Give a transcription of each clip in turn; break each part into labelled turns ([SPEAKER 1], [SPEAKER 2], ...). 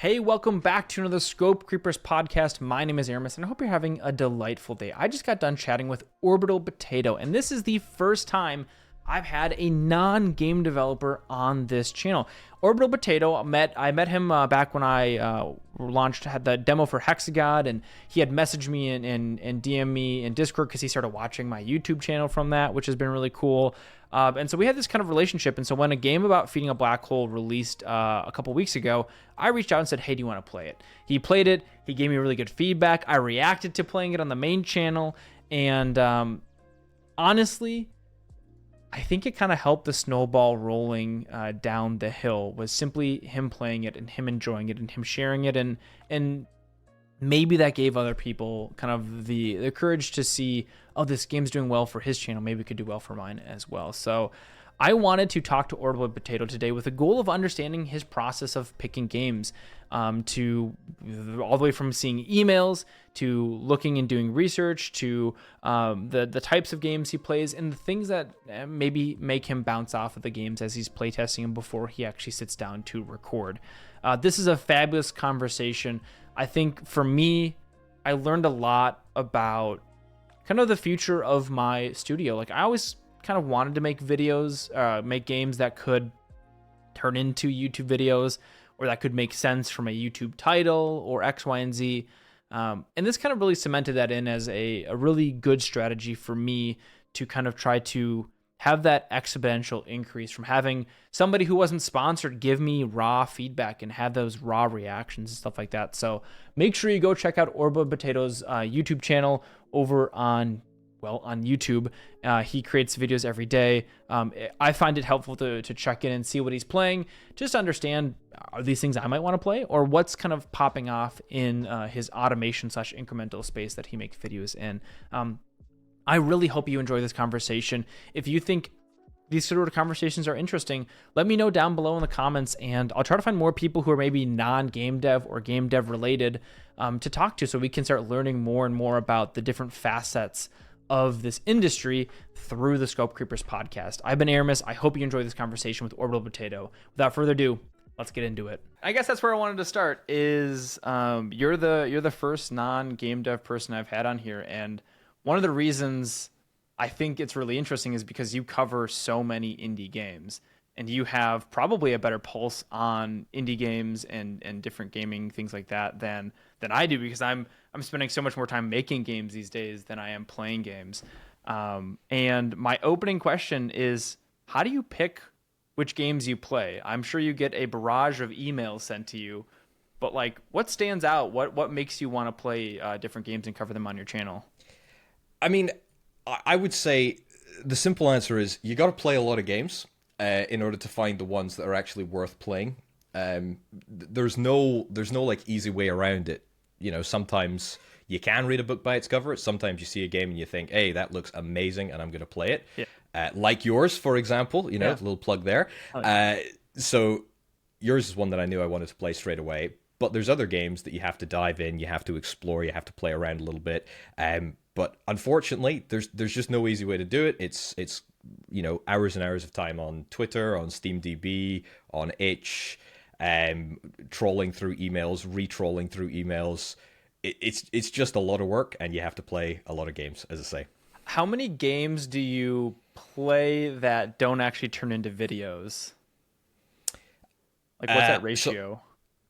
[SPEAKER 1] Hey, welcome back to another Scope Creepers podcast. My name is Aramis, and I hope you're having a delightful day. I just got done chatting with Orbital Potato, and this is the first time I've had a non-game developer on this channel. Orbital Potato, I met him back when I had the demo for Hexagod, and he had messaged me and DM me in Discord because he started watching my YouTube channel from that, which has been really cool. And so we had this kind of relationship. And so when a game about feeding a black hole released a couple weeks ago, I reached out and said, hey, do you want to play it? He played it. He gave me really good feedback. I reacted to playing it on the main channel. And honestly, I think it kind of helped the snowball rolling down the hill was simply him playing it and him enjoying it and him sharing it. And maybe that gave other people kind of the courage to see, oh, this game's doing well for his channel. Maybe it could do well for mine as well. So I wanted to talk to Orbital Potato today with the goal of understanding his process of picking games, to all the way from seeing emails to looking and doing research to the types of games he plays and the things that maybe make him bounce off of the games as he's playtesting them before he actually sits down to record. This is a fabulous conversation. I think for me, I learned a lot about kind of the future of my studio. Like I always kind of wanted to make videos, make games that could turn into YouTube videos or that could make sense from a YouTube title or X, Y, and Z. And this kind of really cemented that in as a really good strategy for me to kind of try to have that exponential increase from having somebody who wasn't sponsored give me raw feedback and have those raw reactions and stuff like that. So make sure you go check out Orba Potato's YouTube channel over on YouTube. He creates videos every day. I find it helpful to check in and see what he's playing, just to understand, are these things I might want to play or what's kind of popping off in his automation / incremental space that he makes videos in. I really hope you enjoy this conversation. If you think these sort of conversations are interesting, let me know down below in the comments, and I'll try to find more people who are maybe non-game dev or game dev related to talk to, so we can start learning more and more about the different facets of this industry through the Scope Creepers podcast. I've been Aramis. I hope you enjoy this conversation with Orbital Potato. Without further ado, let's get into it. I guess that's where I wanted to start. Is you're the first non-game dev person I've had on here, and one of the reasons I think it's really interesting is because you cover so many indie games and you have probably a better pulse on indie games and different gaming things like that than I do, because I'm spending so much more time making games these days than I am playing games. And my opening question is, how do you pick which games you play? I'm sure you get a barrage of emails sent to you, but like, what stands out? What makes you want to play different games and cover them on your channel?
[SPEAKER 2] I mean, I would say the simple answer is you got to play a lot of games in order to find the ones that are actually worth playing. There's no like easy way around it. You know, sometimes you can read a book by its cover. Sometimes you see a game and you think, hey, that looks amazing and I'm going to play it. Yeah. Like yours, for example, a little plug there. Oh, yeah. So yours is one that I knew I wanted to play straight away. But there's other games that you have to dive in, you have to explore, you have to play around a little bit. But unfortunately, there's just no easy way to do it. It's hours and hours of time on Twitter, on SteamDB, on itch, trolling through emails, re-trolling through emails. It's just a lot of work, and you have to play a lot of games, as I say.
[SPEAKER 1] How many games do you play that don't actually turn into videos? Like, what's that ratio?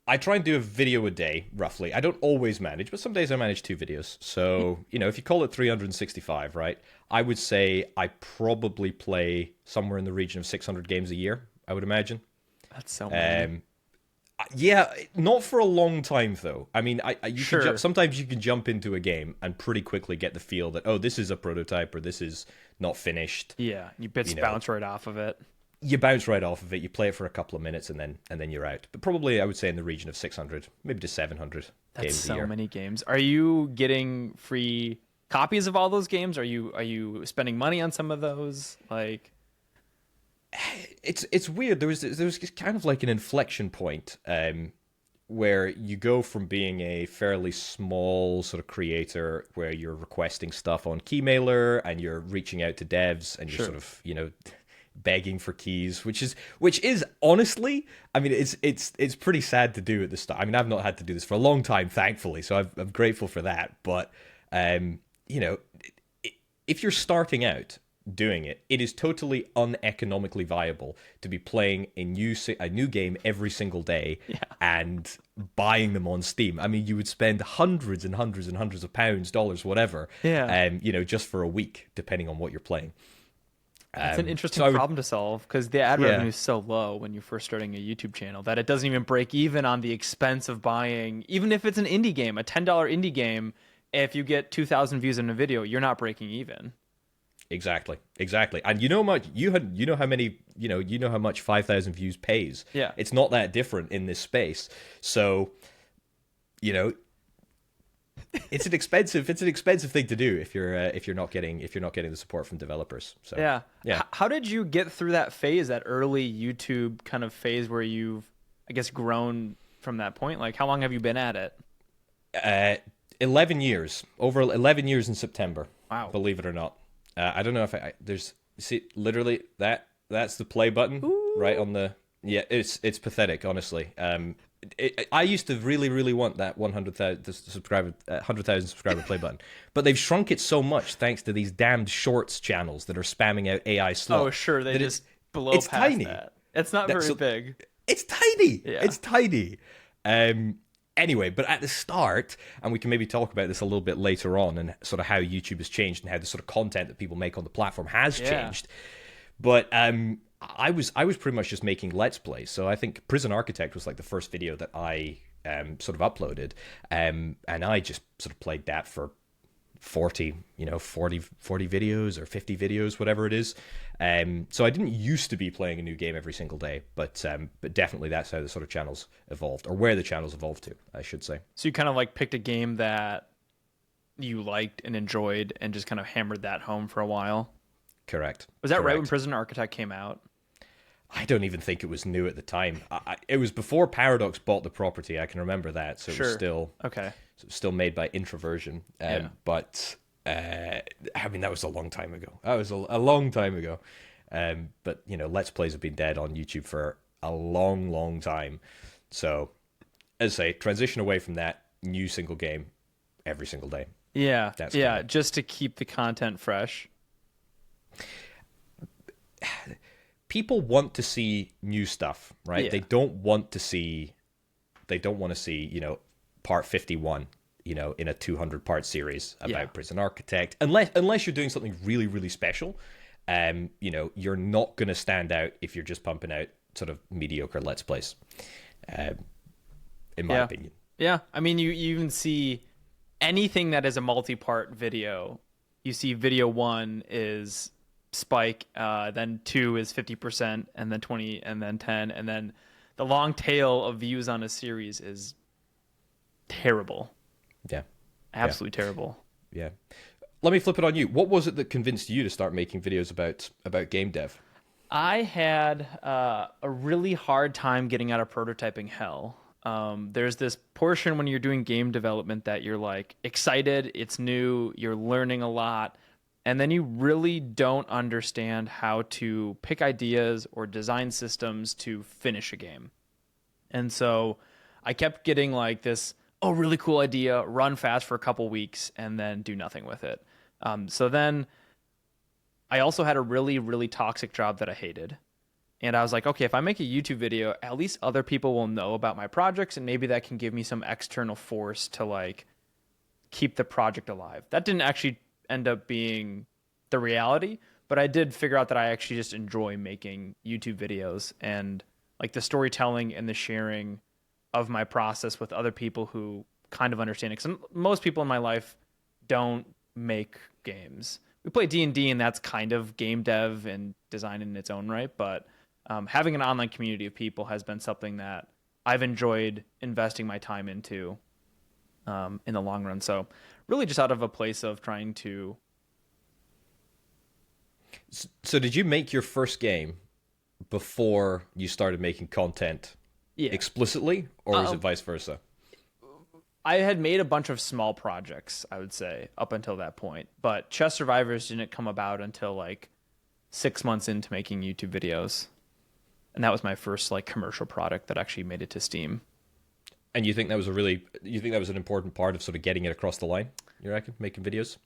[SPEAKER 2] I try and do a video a day, roughly. I don't always manage, but some days I manage 2 videos. So, if you call it 365, right? I would say I probably play somewhere in the region of 600 games a year, I would imagine.
[SPEAKER 1] That's so many.
[SPEAKER 2] Yeah, not for a long time, though. I mean,
[SPEAKER 1] Sure.
[SPEAKER 2] sometimes you can jump into a game and pretty quickly get the feel that, oh, this is a prototype or this is not finished.
[SPEAKER 1] Yeah, you bounce right off of it.
[SPEAKER 2] You bounce right off of it. You play it for a couple of minutes, and then you're out. But probably, I would say, in the region of 600, maybe to 700
[SPEAKER 1] That's
[SPEAKER 2] games a year.
[SPEAKER 1] So many games. Are you getting free copies of all those games? Are you spending money on some of those? Like,
[SPEAKER 2] it's weird. There was kind of like an inflection point where you go from being a fairly small sort of creator, where you're requesting stuff on Keymailer and you're reaching out to devs and you're sort of begging for keys, which is honestly, I mean, it's pretty sad to do at the start. I mean, I've not had to do this for a long time, thankfully, so I'm grateful for that. But you know, if you're starting out doing it, it is totally uneconomically viable to be playing a new game every single day and buying them on Steam. I mean, you would spend hundreds and hundreds and hundreds of pounds, dollars, whatever, you know, just for a week, depending on what you're playing.
[SPEAKER 1] It's an interesting problem to solve because the ad revenue is so low when you're first starting a YouTube channel that it doesn't even break even on the expense of buying, even if it's an indie game, a $10 indie game. If you get 2,000 views in a video, you're not breaking even.
[SPEAKER 2] Exactly. And you know how much 5,000 views pays.
[SPEAKER 1] Yeah.
[SPEAKER 2] It's not that different in this space. So, you know, it's an expensive thing to do if you're not getting the support from developers. So yeah.
[SPEAKER 1] How did you get through that phase, that early YouTube kind of phase where you've, I guess, grown from that point? Like, how long have you been at it?
[SPEAKER 2] 11 years. Over 11 years in September.
[SPEAKER 1] Wow.
[SPEAKER 2] Believe it or not. I don't know if there's, see, literally that's the play button. Ooh. Right on the, it's pathetic, honestly. I used to really want that 100,000 subscriber play button, but they've shrunk it so much thanks to these damned shorts channels that are spamming out AI slot.
[SPEAKER 1] Oh sure, they just blow past
[SPEAKER 2] tiny.
[SPEAKER 1] that. It's not very big.
[SPEAKER 2] It's tiny.
[SPEAKER 1] Yeah.
[SPEAKER 2] It's tiny. Anyway, but at the start, and we can maybe talk about this a little bit later on, and sort of how YouTube has changed and how the sort of content that people make on the platform has changed. But I was pretty much just making Let's Plays. So I think Prison Architect was like the first video that I sort of uploaded, and I just sort of played that for 40 videos or 50 videos, whatever it is. So I didn't used to be playing a new game every single day, but definitely that's how the sort of channels evolved, or where the channels evolved to, I should say.
[SPEAKER 1] So you kind of like picked a game that you liked and enjoyed and just kind of hammered that home for a while?
[SPEAKER 2] Correct.
[SPEAKER 1] Was that right when Prison Architect came out?
[SPEAKER 2] I don't even think it was new at the time. It was before Paradox bought the property. I can remember that. So it was still still made by Introversion. But I mean, that was a long time ago. That was a long time ago. But you know, Let's Plays have been dead on YouTube for a long time. So, as I say, transition away from that, new single game every single day.
[SPEAKER 1] Yeah, just to keep the content fresh.
[SPEAKER 2] People want to see new stuff, right?
[SPEAKER 1] Yeah.
[SPEAKER 2] They don't want to see, you know, part 51, you know, in a 200-part series about Prison Architect. Unless you're doing something really special, you know, you're not going to stand out if you're just pumping out sort of mediocre Let's Plays, in my opinion. Yeah,
[SPEAKER 1] I mean, you even see anything that is a multi-part video. You see video 1 is spike, then 2 is 50%, and then 20, and then 10, and then the long tail of views on a series is terrible.
[SPEAKER 2] Yeah.
[SPEAKER 1] Absolutely terrible.
[SPEAKER 2] Yeah. Let me flip it on you. What was it that convinced you to start making videos about game dev?
[SPEAKER 1] I had a really hard time getting out of prototyping hell. There's this portion when you're doing game development that you're like excited, it's new, you're learning a lot, and then you really don't understand how to pick ideas or design systems to finish a game. And so I kept getting like this, really cool idea, run fast for a couple weeks, and then do nothing with it. So then I also had a really toxic job that I hated. And I was like, okay, if I make a YouTube video, at least other people will know about my projects, and maybe that can give me some external force to like keep the project alive. That didn't actually end up being the reality, but I did figure out that I actually just enjoy making YouTube videos and like the storytelling and the sharing of my process with other people who kind of understand it. Because most people in my life don't make games. We play D&D, and that's kind of game dev and design in its own right, but having an online community of people has been something that I've enjoyed investing my time into in the long run. So really just out of a place of trying to...
[SPEAKER 2] So did you make your first game before you started making content explicitly, or was it vice versa?
[SPEAKER 1] I had made a bunch of small projects, I would say, up until that point. But Chess Survivors didn't come about until like 6 months into making YouTube videos. And that was my first like commercial product that actually made it to Steam.
[SPEAKER 2] And you think that was an important part of sort of getting it across the line? You reckon, making videos?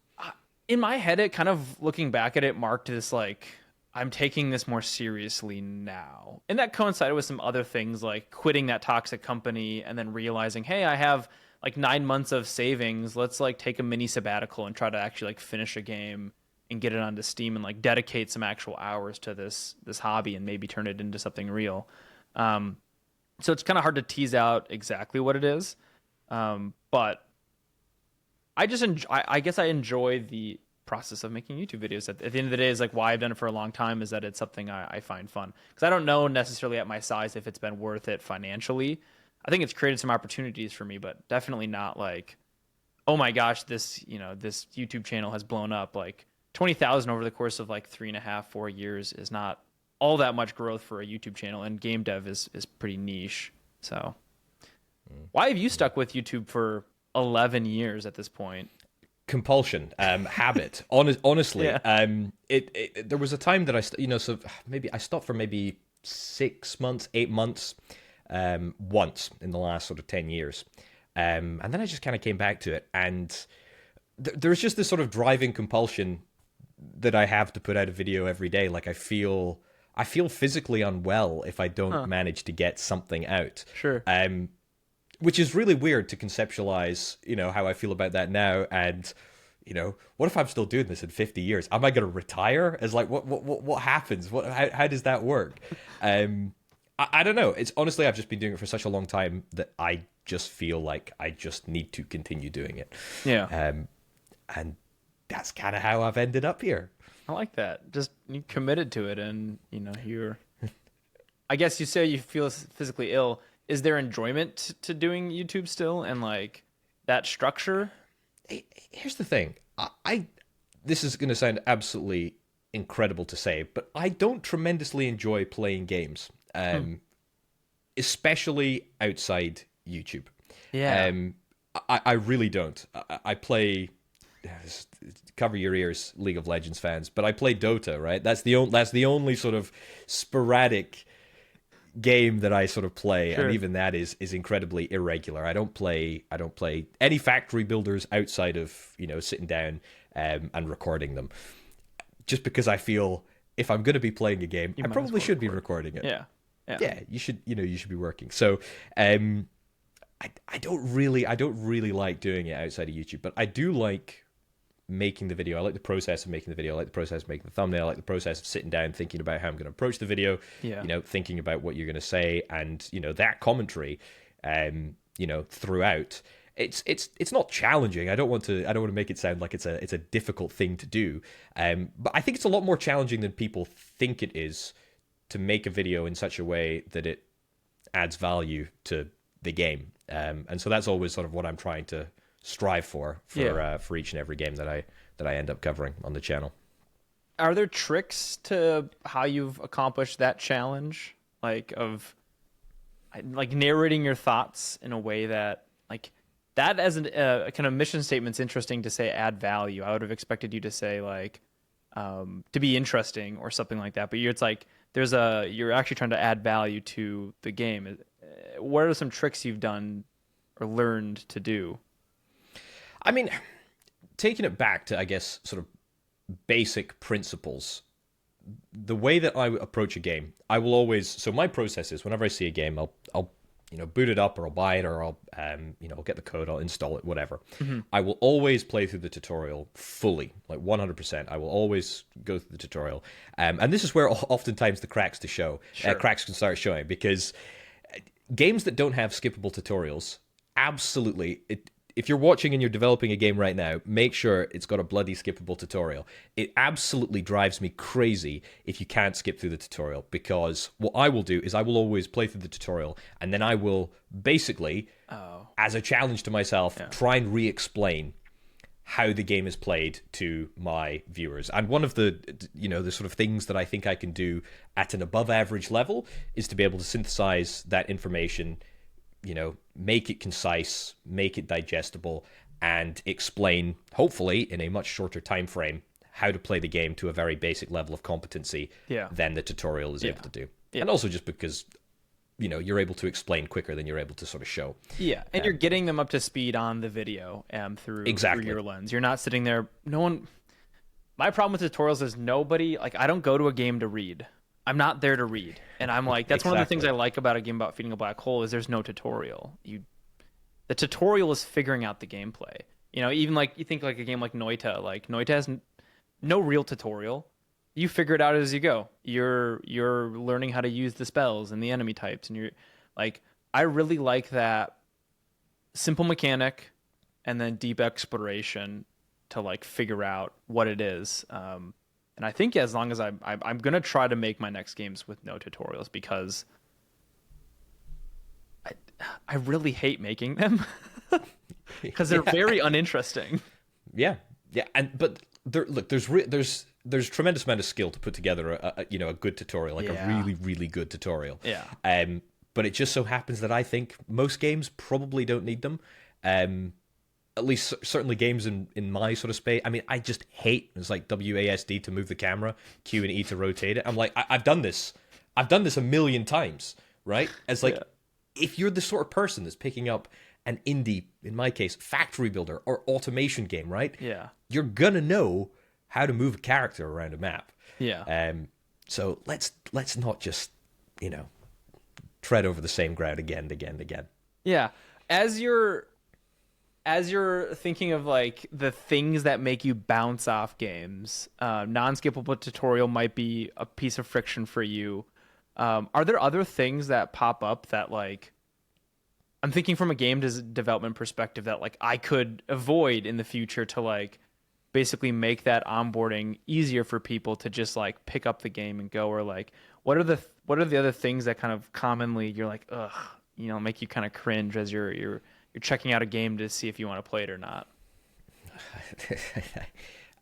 [SPEAKER 1] In my head, it kind of, looking back at it, marked this like, I'm taking this more seriously now. And that coincided with some other things like quitting that toxic company and then realizing, hey, I have like 9 months of savings. Let's like take a mini sabbatical and try to actually like finish a game and get it onto Steam and like dedicate some actual hours to this hobby and maybe turn it into something real. So it's kind of hard to tease out exactly what it is. But I just I guess I enjoy the process of making YouTube videos. At the end of the day, is like why I've done it for a long time is that it's something I find fun, because I don't know necessarily at my size if it's been worth it financially. I think it's created some opportunities for me, but definitely not like, oh my gosh, this YouTube channel has blown up. Like 20,000 over the course of like 3.5, 4 years is not all that much growth for a YouTube channel, and game dev is pretty niche. So why have you stuck with YouTube for 11 years at this point?
[SPEAKER 2] Compulsion, habit. Honestly,
[SPEAKER 1] Yeah.
[SPEAKER 2] There was a time that so maybe I stopped for maybe 6 months, 8 months, once in the last sort of 10 years, and then I just kind of came back to it, and there's just this sort of driving compulsion that I have to put out a video every day. Like I feel physically unwell if I don't manage to get something out.
[SPEAKER 1] Sure.
[SPEAKER 2] Which is really weird to conceptualize, how I feel about that now. And, what if I'm still doing this in 50 years? Am I going to retire? As like, what happens? How does that work? I don't know. It's honestly, I've just been doing it for such a long time that I just feel like I just need to continue doing it.
[SPEAKER 1] Yeah.
[SPEAKER 2] And that's kind of how I've ended up here.
[SPEAKER 1] I like that. Just you committed to it, and you're. I guess you say you feel physically ill. Is there enjoyment to doing YouTube still, and like that structure?
[SPEAKER 2] Here's the thing. This is going to sound absolutely incredible to say, but I don't tremendously enjoy playing games, especially outside YouTube.
[SPEAKER 1] Yeah.
[SPEAKER 2] I really don't. I play. Cover your ears, League of Legends fans, but I play Dota, right? That's the only sort of sporadic game that I sort of play,
[SPEAKER 1] Sure.
[SPEAKER 2] and even that is incredibly irregular. I don't play any factory builders outside of sitting down and recording them, just because I feel if I'm going to be playing a game, I probably should be recording it.
[SPEAKER 1] Yeah.
[SPEAKER 2] You should be working. So I don't really like doing it outside of YouTube, but I do like making the video. I like the process of making the video. I like the process of making the thumbnail. I like the process of sitting down, thinking about how I'm going to approach the video.
[SPEAKER 1] Yeah.
[SPEAKER 2] Thinking about what you're going to say, and that commentary, throughout. It's not challenging. I don't want to make it sound like it's a difficult thing to do. But I think it's a lot more challenging than people think it is to make a video in such a way that it adds value to the game. And so that's always sort of what I'm trying to strive for each and every game that I end up covering on the channel.
[SPEAKER 1] Are there tricks to how you've accomplished that challenge, like narrating your thoughts in a way that like that as a kind of mission statement's interesting to say add value. I would have expected you to say like to be interesting or something like that, but it's like you're actually trying to add value to the game. What are some tricks you've done or learned to do?
[SPEAKER 2] I mean, taking it back to, I guess, sort of basic principles, the way that I approach a game, I will always, so my process is whenever I see a game, I'll boot it up, or I'll buy it, or I'll get the code, I'll install it, whatever. Mm-hmm. I will always play through the tutorial fully, like 100%. I will always go through the tutorial. And this is where oftentimes the cracks can start showing, because games that don't have skippable tutorials, absolutely, if you're watching and you're developing a game right now, make sure it's got a bloody skippable tutorial. It absolutely drives me crazy if you can't skip through the tutorial, because what I will do is I will always play through the tutorial, and then I will basically, as a challenge to myself, try and re-explain how the game is played to my viewers. And one of the sort of things that I think I can do at an above average level is to be able to synthesize that information, make it concise, make it digestible, and explain, hopefully in a much shorter time frame, how to play the game to a very basic level of competency than the tutorial is able to do. And also just because, you're able to explain quicker than you're able to sort of show.
[SPEAKER 1] Yeah, and you're getting them up to speed on the video through your lens. You're not sitting there. My problem with tutorials is nobody, like, I don't go to a game to read. I'm not there to read. And I'm like, that's one of the things I like about a game about feeding a black hole is there's no tutorial. The tutorial is figuring out the gameplay. Even like, you think like a game like Noita. Like, Noita has no real tutorial. You figure it out as you go. You're learning how to use the spells and the enemy types, and you're like, I really like that simple mechanic and then deep exploration to like figure out what it is. And I think as long as I'm gonna try to make my next games with no tutorials, because I really hate making them because they're very uninteresting.
[SPEAKER 2] Yeah, but there's tremendous amount of skill to put together a good tutorial, like a really, really good tutorial.
[SPEAKER 1] Yeah.
[SPEAKER 2] But it just so happens that I think most games probably don't need them. At least certainly games in my sort of space. I mean, I just hate, it's like WASD to move the camera, Q and E to rotate it. I'm like, I've done this a million times, right? It's like, if you're the sort of person that's picking up an indie, in my case, factory builder or automation game, right?
[SPEAKER 1] Yeah.
[SPEAKER 2] You're gonna know how to move a character around a map.
[SPEAKER 1] Yeah.
[SPEAKER 2] So let's not just, tread over the same ground again and again and again.
[SPEAKER 1] Yeah. As you're thinking of like the things that make you bounce off games, non-skippable tutorial might be a piece of friction for you. Are there other things that pop up that, like, I'm thinking from a game development perspective, that like I could avoid in the future to like basically make that onboarding easier for people to just like pick up the game and go? Or like, what are the other things that kind of commonly you're like, ugh, make you kind of cringe as you're checking out a game to see if you want to play it or not?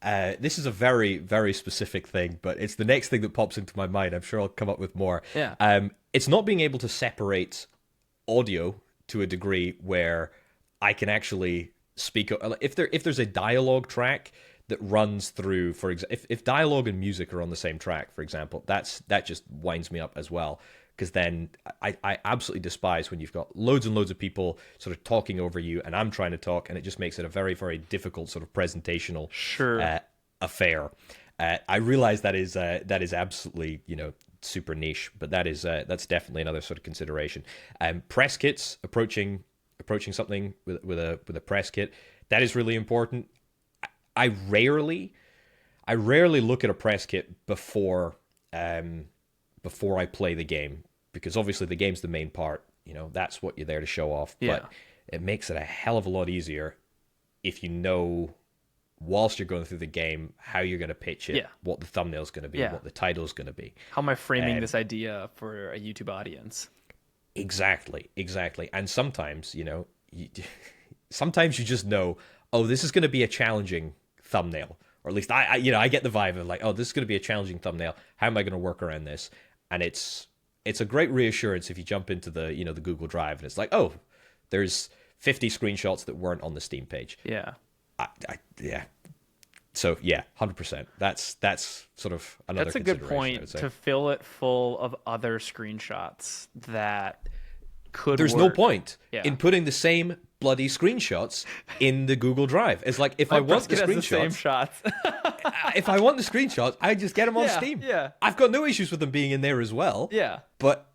[SPEAKER 2] This is a very, very specific thing, but it's the next thing that pops into my mind. I'm sure I'll come up with more.
[SPEAKER 1] Yeah.
[SPEAKER 2] It's not being able to separate audio to a degree where I can actually speak. If there's a dialogue track that runs through, for example, if dialogue and music are on the same track, for example, that just winds me up as well. Because then I absolutely despise when you've got loads and loads of people sort of talking over you, and I'm trying to talk, and it just makes it a very, very difficult sort of presentational affair. I realize that is absolutely super niche, but that's definitely another sort of consideration. Press kits, approaching something with a press kit, that is really important. I rarely look at a press kit before I play the game, because obviously the game's the main part. That's what you're there to show off.
[SPEAKER 1] Yeah.
[SPEAKER 2] But it makes it a hell of a lot easier if you know, whilst you're going through the game, how you're going to pitch it, what the thumbnail's going to be, what the title's going to be.
[SPEAKER 1] How am I framing this idea for a YouTube audience?
[SPEAKER 2] Exactly. And sometimes, sometimes you just know, oh, this is going to be a challenging thumbnail. Or at least I get the vibe of like, oh, this is going to be a challenging thumbnail. How am I going to work around this? And it's a great reassurance if you jump into the the Google Drive and it's like, oh, there's 50 screenshots that weren't on the Steam page.
[SPEAKER 1] Yeah.
[SPEAKER 2] Yeah. So yeah, 100%. That's sort of another.
[SPEAKER 1] That's a good point, to fill it full of other screenshots that could.
[SPEAKER 2] There's
[SPEAKER 1] work.
[SPEAKER 2] No point in putting the same bloody screenshots in the Google Drive. It's like, if I want the screenshots,
[SPEAKER 1] the same shots.
[SPEAKER 2] if I want the screenshots, I just get them on Steam.
[SPEAKER 1] Yeah.
[SPEAKER 2] I've got no issues with them being in there as well.
[SPEAKER 1] Yeah.
[SPEAKER 2] But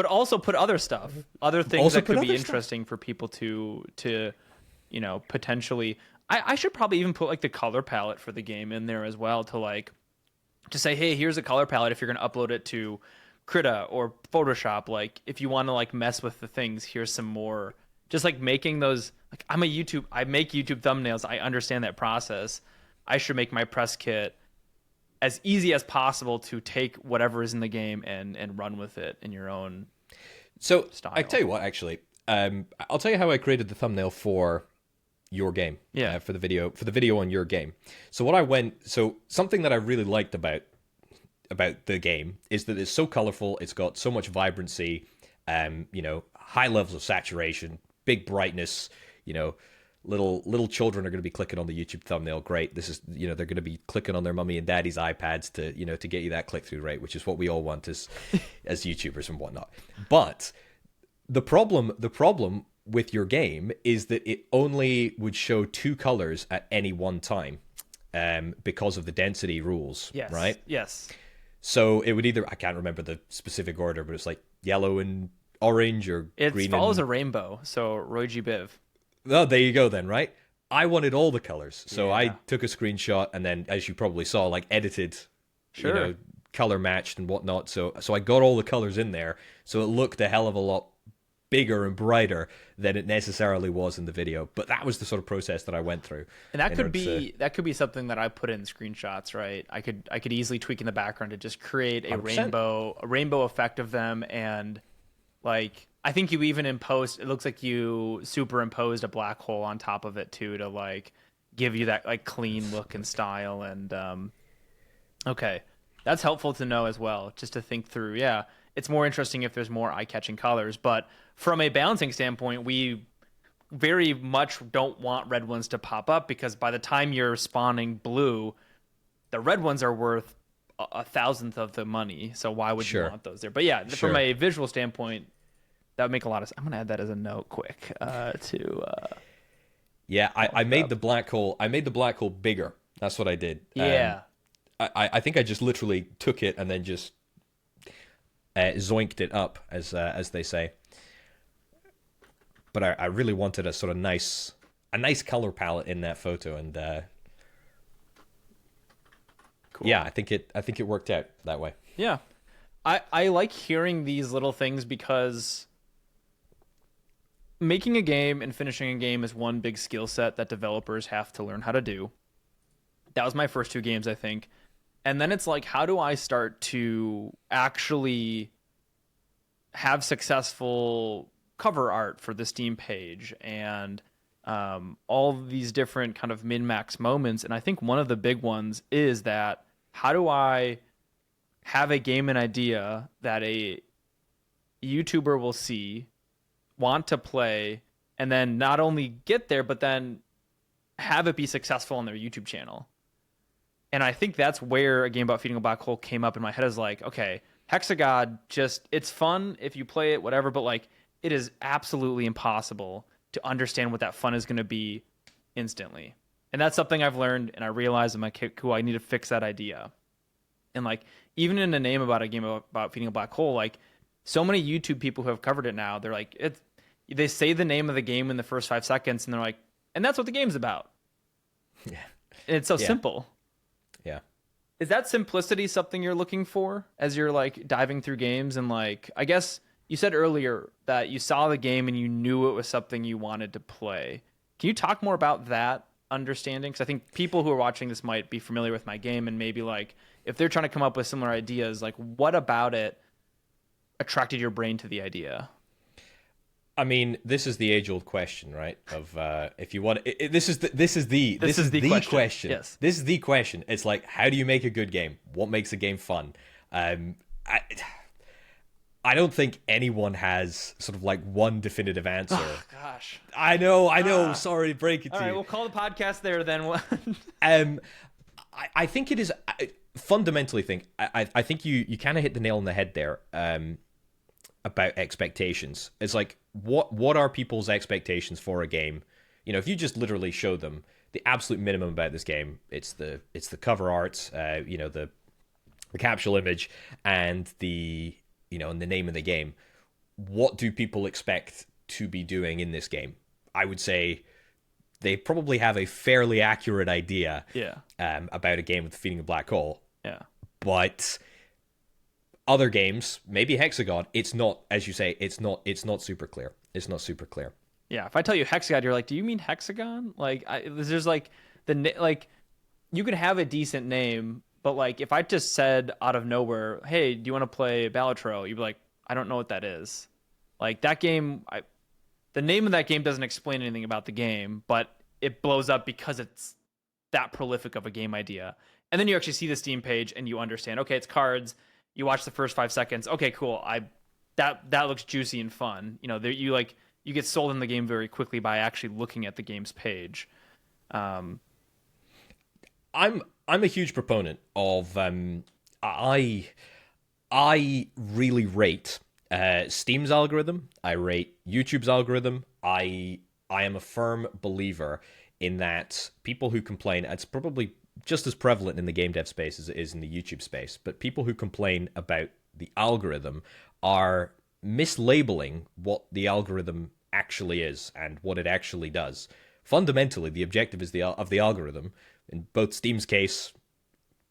[SPEAKER 1] also put other stuff, other things that could be interesting for people to potentially. I should probably even put like the color palette for the game in there as well, to say, hey, here's a color palette if you're going to upload it to Krita or Photoshop. Like, if you want to like mess with the things, here's some more. Just like making those, like, I make YouTube thumbnails. I understand that process. I should make my press kit as easy as possible to take whatever is in the game and run with it in your own style.
[SPEAKER 2] I tell you what, actually, I'll tell you how I created the thumbnail for your game.
[SPEAKER 1] Yeah.
[SPEAKER 2] For the video on your game. So something that I really liked about the game is that it's so colorful. It's got so much vibrancy. High levels of saturation, big brightness. little children are going to be clicking on the YouTube thumbnail. Great. This is, they're going to be clicking on their mummy and daddy's iPads to, to get you that click-through rate, which is what we all want as YouTubers and whatnot. But the problem with your game is that it only would show 2 colors at any one time, because of the density rules,
[SPEAKER 1] Yes.
[SPEAKER 2] right?
[SPEAKER 1] Yes.
[SPEAKER 2] So it would either, I can't remember the specific order, but it's like yellow and orange or green.
[SPEAKER 1] It follows a rainbow, so Roy G. Biv.
[SPEAKER 2] Oh, there you go then, right? I wanted all the colors. So
[SPEAKER 1] Yeah.
[SPEAKER 2] I took a screenshot and then, as you probably saw, like edited,
[SPEAKER 1] Sure.
[SPEAKER 2] color matched and whatnot. So I got all the colors in there. So it looked a hell of a lot bigger and brighter than it necessarily was in the video. But that was the sort of process that I went through.
[SPEAKER 1] And that could be something that I put in screenshots, right? I could easily tweak in the background to just create a
[SPEAKER 2] 100%.
[SPEAKER 1] rainbow effect of them. And like, I think you even it looks like you superimposed a black hole on top of it too, to like give you that like clean look and style. And okay, that's helpful to know as well, just to think through. Yeah, it's more interesting if there's more eye-catching colors, but from a balancing standpoint, we very much don't want red ones to pop up, because by the time you're spawning blue, the red ones are worth a thousandth of the money. So why would you want those there? But yeah, from a visual standpoint, that would make a lot of sense. I'm gonna add that as a note quick
[SPEAKER 2] Yeah, I made the black hole. I made the black hole bigger. That's what I did.
[SPEAKER 1] Yeah.
[SPEAKER 2] I think I just literally took it and then just zoinked it up, as they say. But I really wanted a sort of nice color palette in that photo, and cool. Yeah, I think it worked out that way.
[SPEAKER 1] Yeah, I like hearing these little things, because making a game and finishing a game is one big skill set that developers have to learn how to do. That was my first 2 games, I think. And then it's like, how do I start to actually have successful cover art for the Steam page, and all these different kind of min-max moments? And I think one of the big ones is that, how do I have a game and idea that a YouTuber will see, want to play, and then not only get there, but then have it be successful on their YouTube channel? And I think that's where a game about feeding a black hole came up in my head, is like, okay, Hexagod, it's fun if you play it, whatever, but like, it is absolutely impossible to understand what that fun is going to be instantly. And that's something I've learned, and I realized I'm like, cool, I need to fix that idea. And like, even in a name about a game about feeding a black hole, like, so many YouTube people who have covered it now, they're like, they say the name of the game in the first 5 seconds, and they're like, and that's what the game's about.
[SPEAKER 2] Yeah.
[SPEAKER 1] And it's so simple.
[SPEAKER 2] Yeah.
[SPEAKER 1] Is that simplicity something you're looking for as you're like diving through games? And like, I guess you said earlier that you saw the game and you knew it was something you wanted to play. Can you talk more about that understanding? Because I think people who are watching this might be familiar with my game, and maybe like, if they're trying to come up with similar ideas, like, what about it attracted your brain to the idea?
[SPEAKER 2] I mean, this is the age-old question, right? Of if you want, this is the question.
[SPEAKER 1] Yes,
[SPEAKER 2] this is the question. It's like, how do you make a good game? What makes a game fun? I don't think anyone has sort of like one definitive answer.
[SPEAKER 1] Oh, gosh,
[SPEAKER 2] I know. Sorry to break it to you.
[SPEAKER 1] All right, we'll call the podcast there then.
[SPEAKER 2] I think it is fundamentally think. I think you kind of hit the nail on the head there. About expectations. It's like, what are people's expectations for a game? You know, if you just literally show them the absolute minimum about this game, it's the cover art, the capsule image, and the and the name of the game. What do people expect to be doing in this game? I would say they probably have a fairly accurate idea.
[SPEAKER 1] Yeah.
[SPEAKER 2] About a game with feeding a black hole.
[SPEAKER 1] Yeah.
[SPEAKER 2] But other games, maybe Hexagon, it's not, as you say, it's not super clear. It's not super clear.
[SPEAKER 1] Yeah, if I tell you Hexagon, you're like, do you mean Hexagon? Like, there's like you could have a decent name, but like, if I just said out of nowhere, hey, do you want to play Balatro? You'd be like, I don't know what that is. Like, that game, the name of that game doesn't explain anything about the game, but it blows up because it's that prolific of a game idea. And then you actually see the Steam page and you understand, okay, it's cards. You watch the first 5 seconds. Okay, cool. That looks juicy and fun. You you get sold in the game very quickly by actually looking at the game's page.
[SPEAKER 2] I'm a huge proponent of I really rate Steam's algorithm. I rate YouTube's algorithm. I am a firm believer in that people who complain, it's probably just as prevalent in the game dev space as it is in the YouTube space, but people who complain about the algorithm are mislabeling what the algorithm actually is and what it actually does. Fundamentally, the objective is of the algorithm, in both Steam's case,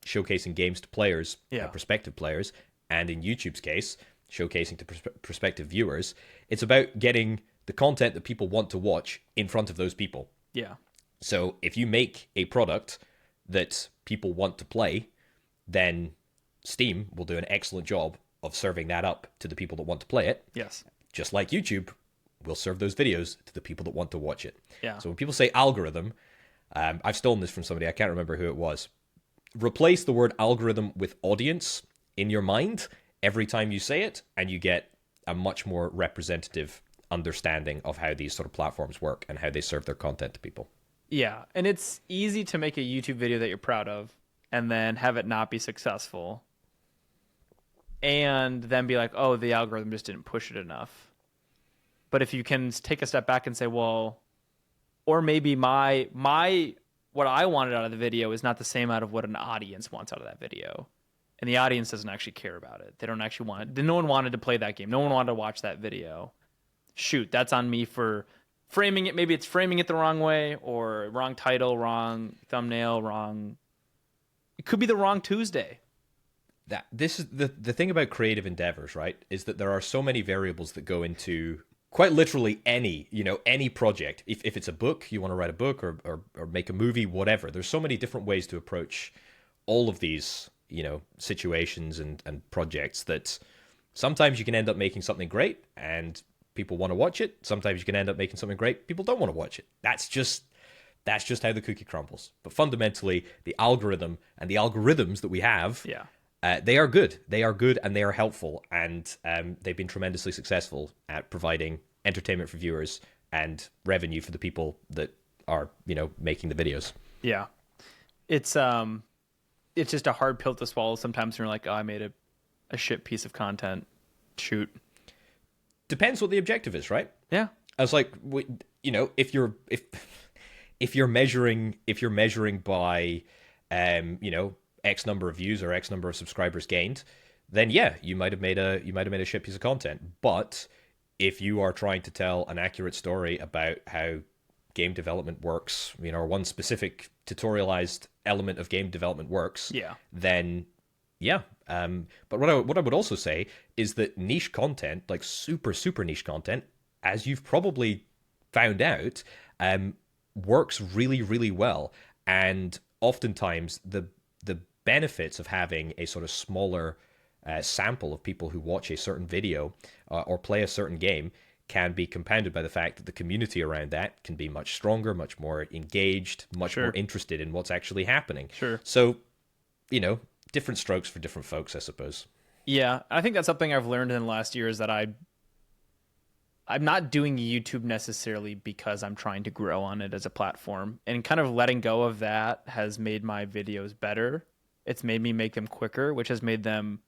[SPEAKER 2] showcasing games to players, prospective players, and in YouTube's case, showcasing to prospective viewers. It's about getting the content that people want to watch in front of those people.
[SPEAKER 1] Yeah.
[SPEAKER 2] So if you make a product that people want to play, then Steam will do an excellent job of serving that up to the people that want to play it.
[SPEAKER 1] Yes.
[SPEAKER 2] Just like YouTube will serve those videos to the people that want to watch it.
[SPEAKER 1] Yeah.
[SPEAKER 2] So when people say algorithm, I've stolen this from somebody, I can't remember who it was. Replace the word algorithm with audience in your mind every time you say it, and you get a much more representative understanding of how these sort of platforms work and how they serve their content to people.
[SPEAKER 1] Yeah, and it's easy to make a YouTube video that you're proud of and then have it not be successful and then be like, oh, the algorithm just didn't push it enough. But if you can take a step back and say, well, or maybe my what I wanted out of the video is not the same out of what an audience wants out of that video. And the audience doesn't actually care about it. They don't actually want it. No one wanted to play that game. No one wanted to watch that video. Shoot, that's on me for framing it. Maybe it's framing it the wrong way, or wrong title, wrong thumbnail, wrong. It could be the wrong Tuesday.
[SPEAKER 2] This is the thing about creative endeavors, right? Is that there are so many variables that go into quite literally any project. If it's a book, you want to write a book or make a movie, whatever. There's so many different ways to approach all of these, situations and projects that sometimes you can end up making something great and people want to watch it. Sometimes you can end up making something great, people don't want to watch it. That's just how the cookie crumbles. But fundamentally, the algorithm and the algorithms that we have, they are good. They are good and they are helpful, and they've been tremendously successful at providing entertainment for viewers and revenue for the people that are, making the videos.
[SPEAKER 1] Yeah, it's just a hard pill to swallow sometimes. When you're like, oh, I made a shit piece of content. Shoot.
[SPEAKER 2] Depends what the objective is, right?
[SPEAKER 1] Yeah.
[SPEAKER 2] I was like, if you're measuring by, X number of views or X number of subscribers gained, then yeah, you might have made a shit piece of content. But if you are trying to tell an accurate story about how game development works, or one specific tutorialized element of game development works, then yeah. But what I would also say is that niche content, like super, super niche content, as you've probably found out, works really, really well. And oftentimes the benefits of having a sort of smaller sample of people who watch a certain video or play a certain game can be compounded by the fact that the community around that can be much stronger, much more engaged, much more interested in what's actually happening.
[SPEAKER 1] Sure.
[SPEAKER 2] So, different strokes for different folks, I suppose.
[SPEAKER 1] Yeah, I think that's something I've learned in the last year is that I'm not doing YouTube necessarily because I'm trying to grow on it as a platform. And kind of letting go of that has made my videos better. It's made me make them quicker, which has made them,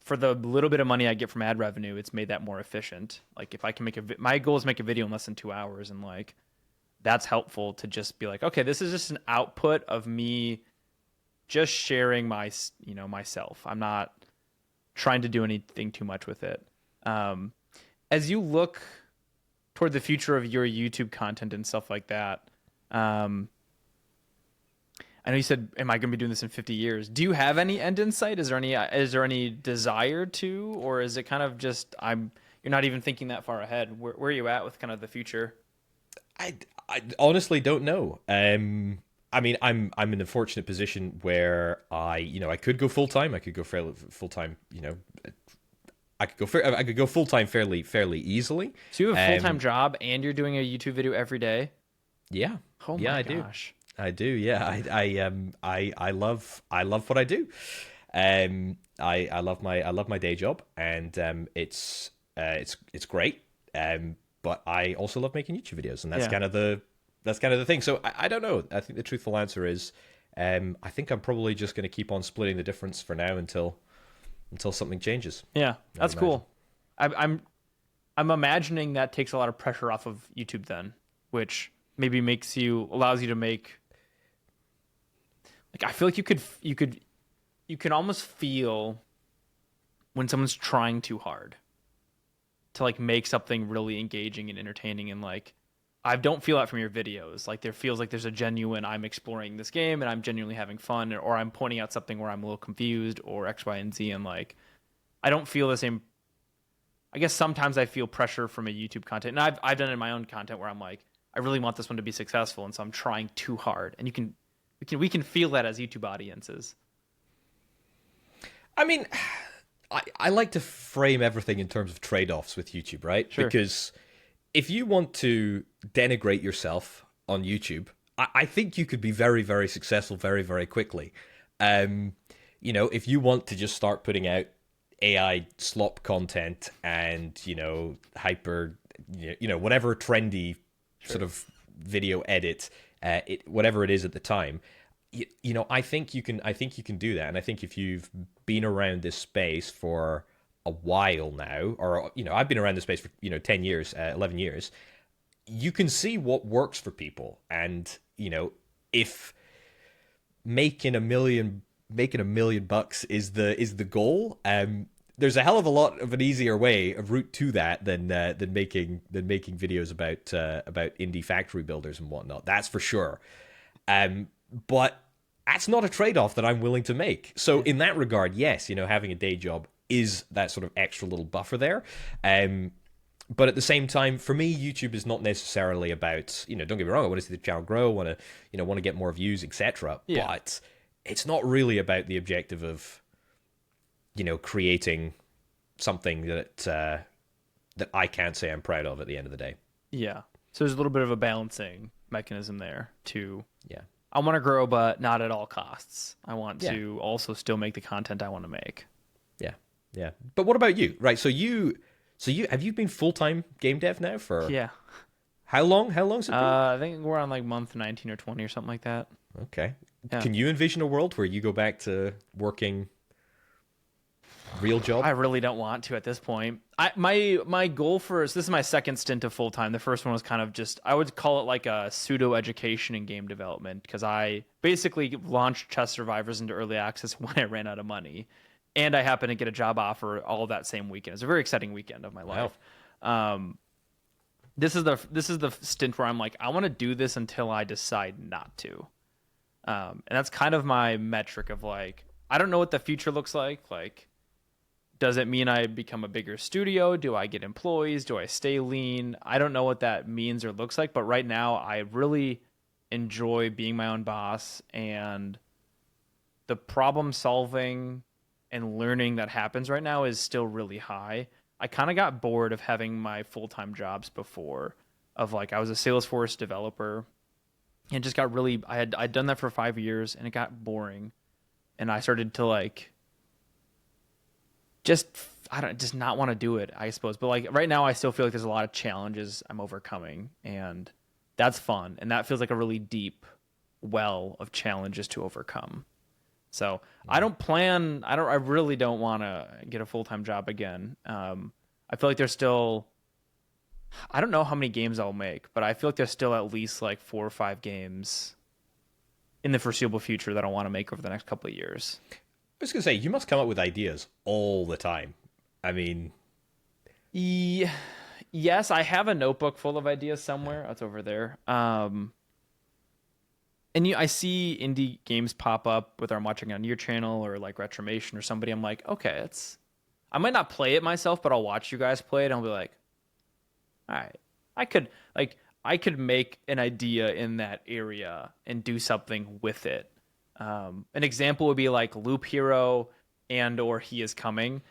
[SPEAKER 1] for the little bit of money I get from ad revenue, it's made that more efficient. Like if I can my goal is make a video in less than 2 hours, and like that's helpful to just be like, okay, this is just an output of me just sharing myself. I'm not trying to do anything too much with it. As you look toward the future of your YouTube content and stuff like that, I know you said, am I going to be doing this in 50 years? Do you have any end in sight? Is there any desire to, or is it kind of just, you're not even thinking that far ahead? Where are you at with kind of the future?
[SPEAKER 2] I honestly don't know. I mean, I'm in a fortunate position where I could go full time. I could go full time. I could go full time fairly easily.
[SPEAKER 1] So you have a full time job and you're doing a YouTube video every day?
[SPEAKER 2] Yeah.
[SPEAKER 1] Oh my gosh.
[SPEAKER 2] I do. Yeah. I love what I do. I love my day job, and it's great. But but I also love making YouTube videos, and that's
[SPEAKER 1] Yeah.
[SPEAKER 2] kind of the thing. So I don't know. I think the truthful answer is, I think I'm probably just going to keep on splitting the difference for now until something changes.
[SPEAKER 1] Yeah,
[SPEAKER 2] I'd
[SPEAKER 1] that's
[SPEAKER 2] imagine.
[SPEAKER 1] cool. I'm imagining that takes a lot of pressure off of YouTube then, which maybe allows you to make, like, I feel like you can almost feel when someone's trying too hard to like make something really engaging and entertaining, and like I don't feel that from your videos. Like there feels like there's a genuine, I'm exploring this game and I'm genuinely having fun, or I'm pointing out something where I'm a little confused, or X, Y, and Z, and like I don't feel the same. I guess sometimes I feel pressure from a YouTube content, and I've done it in my own content where I'm like, I really want this one to be successful, and so I'm trying too hard, and we can feel that as YouTube audiences.
[SPEAKER 2] I mean, I like to frame everything in terms of trade-offs with YouTube, right?
[SPEAKER 1] Sure.
[SPEAKER 2] Because if you want to denigrate yourself on YouTube, I think you could be very, very successful very, very quickly. Um, if you want to just start putting out AI slop content and, hyper, whatever trendy sort of video edit, whatever it is at the time, I think you can do that. And I think if you've been around this space for a while now, or, I've been around this space for, 10 years, 11 years, you can see what works for people. And, if making a million bucks is the goal, there's a hell of a lot of an easier way of route to that than making videos about indie factory builders and whatnot. That's for sure. But that's not a trade-off that I'm willing to make. So in that regard, yes, having a day job is that sort of extra little buffer there. But at the same time, for me, YouTube is not necessarily about, don't get me wrong, I want to see the channel grow, want to get more views, etc.
[SPEAKER 1] Yeah.
[SPEAKER 2] But it's not really about the objective of, creating something that I can't say I'm proud of at the end of the day.
[SPEAKER 1] Yeah. So there's a little bit of a balancing mechanism there to,
[SPEAKER 2] Yeah.
[SPEAKER 1] I want to grow, but not at all costs. I want
[SPEAKER 2] Yeah.
[SPEAKER 1] to also still make the content I want to make.
[SPEAKER 2] Yeah. Yeah. But what about you? Right. So you have you been full-time game dev now for
[SPEAKER 1] Yeah.
[SPEAKER 2] how long? How long's it been?
[SPEAKER 1] I think we're on like month 19 or 20 or something like that.
[SPEAKER 2] Okay.
[SPEAKER 1] Yeah.
[SPEAKER 2] Can you envision a world where you go back to working real job?
[SPEAKER 1] I really don't want to at this point. My goal this is my second stint of full time. The first one was kind of just, I would call it like a pseudo education in game development, because I basically launched Chess Survivors into early access when I ran out of money, and I happened to get a job offer all that same weekend. It's a very exciting weekend of my life. This is the stint where I'm like, I want to do this until I decide not to, and that's kind of my metric of like, I don't know what the future looks like. Like, does it mean I become a bigger studio? Do I get employees? Do I stay lean? I don't know what that means or looks like, but right now I really enjoy being my own boss, and the problem solving and learning that happens right now is still really high. I kind of got bored of having my full-time jobs before, of like, I was a Salesforce developer and just got really, I'd done that for 5 years and it got boring. And I started to like, just not want to do it, I suppose. But like right now I still feel like there's a lot of challenges I'm overcoming, and that's fun. And that feels like a really deep well of challenges to overcome. So I really don't want to get a full-time job again. I feel like there's still, I don't know how many games I'll make, but I feel like there's still at least like 4 or 5 games in the foreseeable future that I want to make over the next couple of years.
[SPEAKER 2] I was going to say, you must come up with ideas all the time. I mean,
[SPEAKER 1] Yes, I have a notebook full of ideas somewhere. It's over there. I see indie games pop up, whether I'm watching on your channel or like Retromation or somebody. I'm like, okay, I might not play it myself, but I'll watch you guys play it, and I'll be like, all right, I could make an idea in that area and do something with it. An example would be like Loop Hero and or He Is Coming.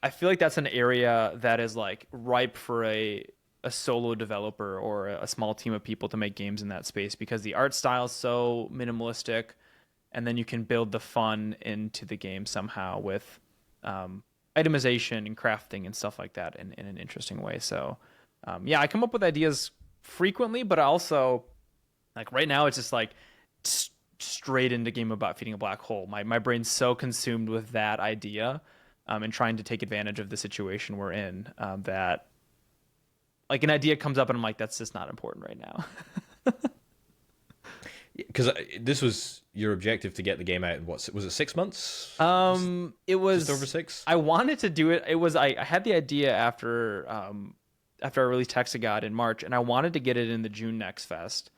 [SPEAKER 1] I feel like that's an area that is like ripe for a solo developer or a small team of people to make games in that space, because the art style is so minimalistic, and then you can build the fun into the game somehow with itemization and crafting and stuff like that in an interesting way. So Yeah, I come up with ideas frequently, but also like right now it's just like straight into Game About Feeding a Black Hole. My brain's so consumed with that idea, and trying to take advantage of the situation we're in, that like an idea comes up and I'm like, that's just not important right now.
[SPEAKER 2] Because this was your objective to get the game out in what was it, 6 months?
[SPEAKER 1] It was
[SPEAKER 2] just over 6.
[SPEAKER 1] I wanted to do it. It was I had the idea after I released Hexagod in March, and I wanted to get it in the June Next Fest.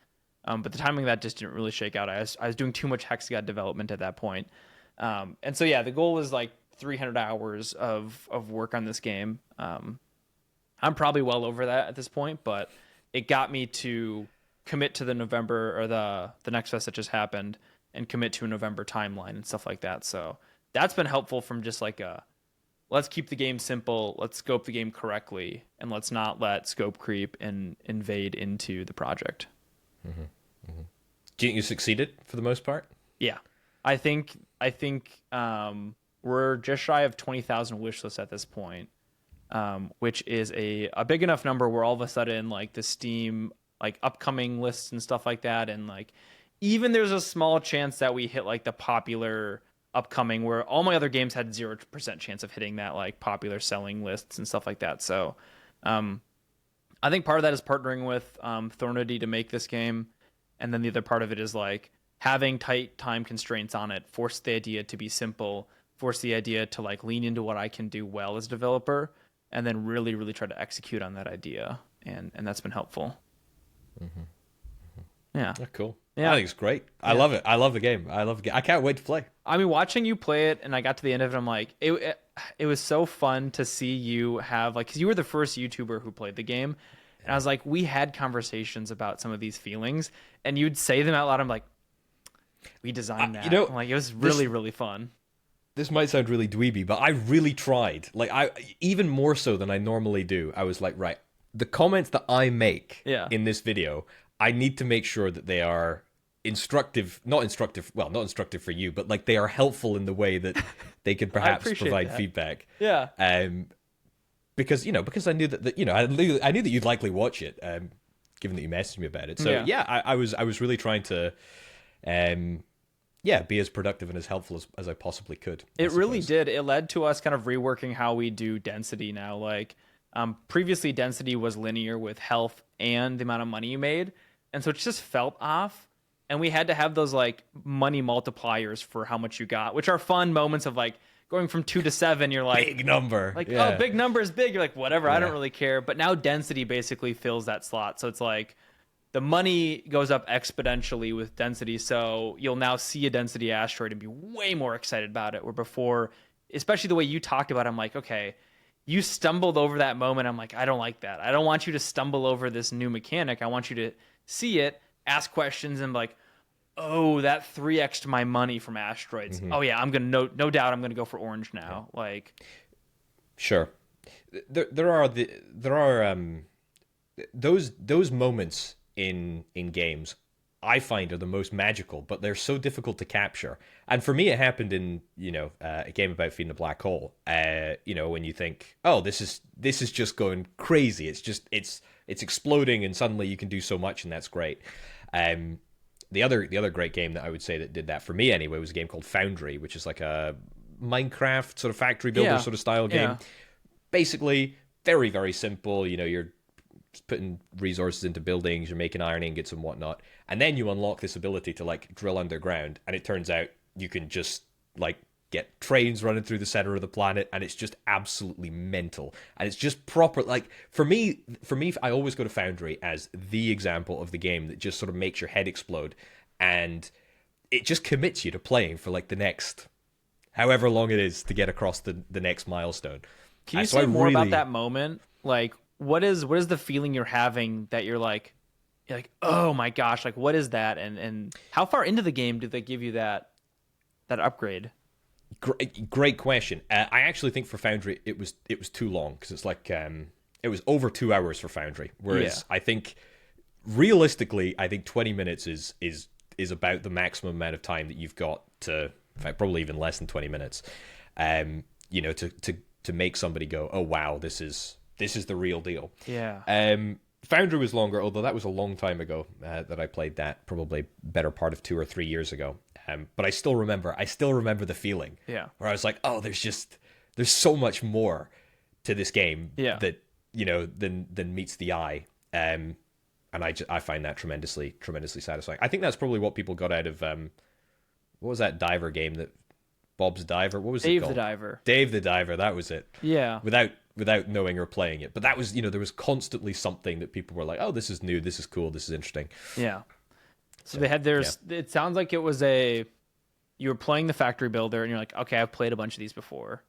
[SPEAKER 1] But the timing of that just didn't really shake out. I was doing too much Hexagod development at that point. And so yeah, the goal was like 300 hours of work on this game. I'm probably well over that at this point, but it got me to commit to the November or the Next Fest that just happened, and commit to a November timeline and stuff like that. So that's been helpful from just like let's keep the game simple, let's scope the game correctly, and let's not let scope creep and invade into the project.
[SPEAKER 2] Mm-hmm. Mm-hmm. Do you think you succeeded for the most part?
[SPEAKER 1] Yeah, I think we're just shy of 20,000 wish lists at this point, which is a big enough number where all of a sudden like the Steam like upcoming lists and stuff like that, and like even there's a small chance that we hit like the popular upcoming, where all my other games had 0% chance of hitting that like popular selling lists and stuff like that. So I think part of that is partnering with Thornity to make this game, and then the other part of it is like having tight time constraints on it, force the idea to be simple, force the idea to like lean into what I can do well as a developer, and then really, really try to execute on that idea. And that's been helpful.
[SPEAKER 2] Mm-hmm.
[SPEAKER 1] Yeah.
[SPEAKER 2] Oh, cool.
[SPEAKER 1] Yeah.
[SPEAKER 2] I think it's great. I love it. I love the game. I can't wait to play.
[SPEAKER 1] I mean, watching you play it, and I got to the end of it, I'm like, it was so fun to see you have like, because you were the first YouTuber who played the game, and I was like, we had conversations about some of these feelings, and you'd say them out loud. I'm like, we designed that. I'm like, it was really, really fun.
[SPEAKER 2] This might sound really dweeby, but I really tried. Like, I even more so than I normally do. I was like, right, the comments that I make in this video, I need to make sure that they are not instructive for you, but like they are helpful in the way that they could perhaps provide feedback.
[SPEAKER 1] Yeah.
[SPEAKER 2] Because I knew that I knew that you'd likely watch it, given that you messaged me about it. So I was really trying to be as productive and as helpful as I possibly could.
[SPEAKER 1] It really did. It led to us kind of reworking how we do density now. Like previously density was linear with health and the amount of money you made. And so it just felt off. And we had to have those like money multipliers for how much you got, which are fun moments of like going from 2 to 7. You're like,
[SPEAKER 2] big number.
[SPEAKER 1] Like, oh, big number is big. You're like, whatever, I don't really care. But now density basically fills that slot. So it's like the money goes up exponentially with density. So you'll now see a density asteroid and be way more excited about it. Where before, especially the way you talked about it, I'm like, okay, you stumbled over that moment. I'm like, I don't like that. I don't want you to stumble over this new mechanic. I want you to see it, ask questions, and like, oh, that 3x'd my money from asteroids. Mm-hmm. Oh yeah, I'm gonna no doubt I'm gonna go for orange now. Yeah. Like,
[SPEAKER 2] sure, there are those moments in games I find are the most magical, but they're so difficult to capture. And for me, it happened in a game about feeding a black hole. When you think, oh, this is just going crazy. It's exploding, and suddenly you can do so much, and that's great. The other great game that I would say that did that for me anyway was a game called Foundry, which is like a Minecraft sort of factory builder sort of style game. Basically, very, very simple. You're putting resources into buildings, you're making iron ingots and whatnot, and then you unlock this ability to like drill underground, and it turns out you can just like get trains running through the center of the planet, and it's just absolutely mental. And it's just proper, like, for me, I always go to Foundry as the example of the game that just sort of makes your head explode, and it just commits you to playing for like the next however long it is to get across the next milestone.
[SPEAKER 1] Can you say more about that moment? Like, what is the feeling you're having that you're like, oh my gosh, like what is that? And how far into the game did they give you that upgrade?
[SPEAKER 2] Great question. I actually think for Foundry it was too long, because it's like it was over 2 hours for Foundry. Whereas I think realistically, 20 minutes is about the maximum amount of time that you've got to, in fact, probably even less than 20 minutes. To make somebody go, oh wow, this is this is the real deal.
[SPEAKER 1] Yeah.
[SPEAKER 2] Foundry was longer, although that was a long time ago that I played that, probably better part of 2 or 3 years ago. But I still remember the feeling.
[SPEAKER 1] Yeah.
[SPEAKER 2] Where I was like, oh, there's so much more to this game that, than meets the eye. And I find that tremendously satisfying. I think that's probably what people got out of what was that diver game that Bob's Diver? What was it called?
[SPEAKER 1] Dave the Diver.
[SPEAKER 2] Dave the Diver. That was it.
[SPEAKER 1] Yeah.
[SPEAKER 2] Without knowing or playing it, but that was there was constantly something that people were like, oh, this is new, this is cool, this is interesting.
[SPEAKER 1] Yeah. So they had it sounds like it was you were playing the factory builder and you're like, okay, I've played a bunch of these before.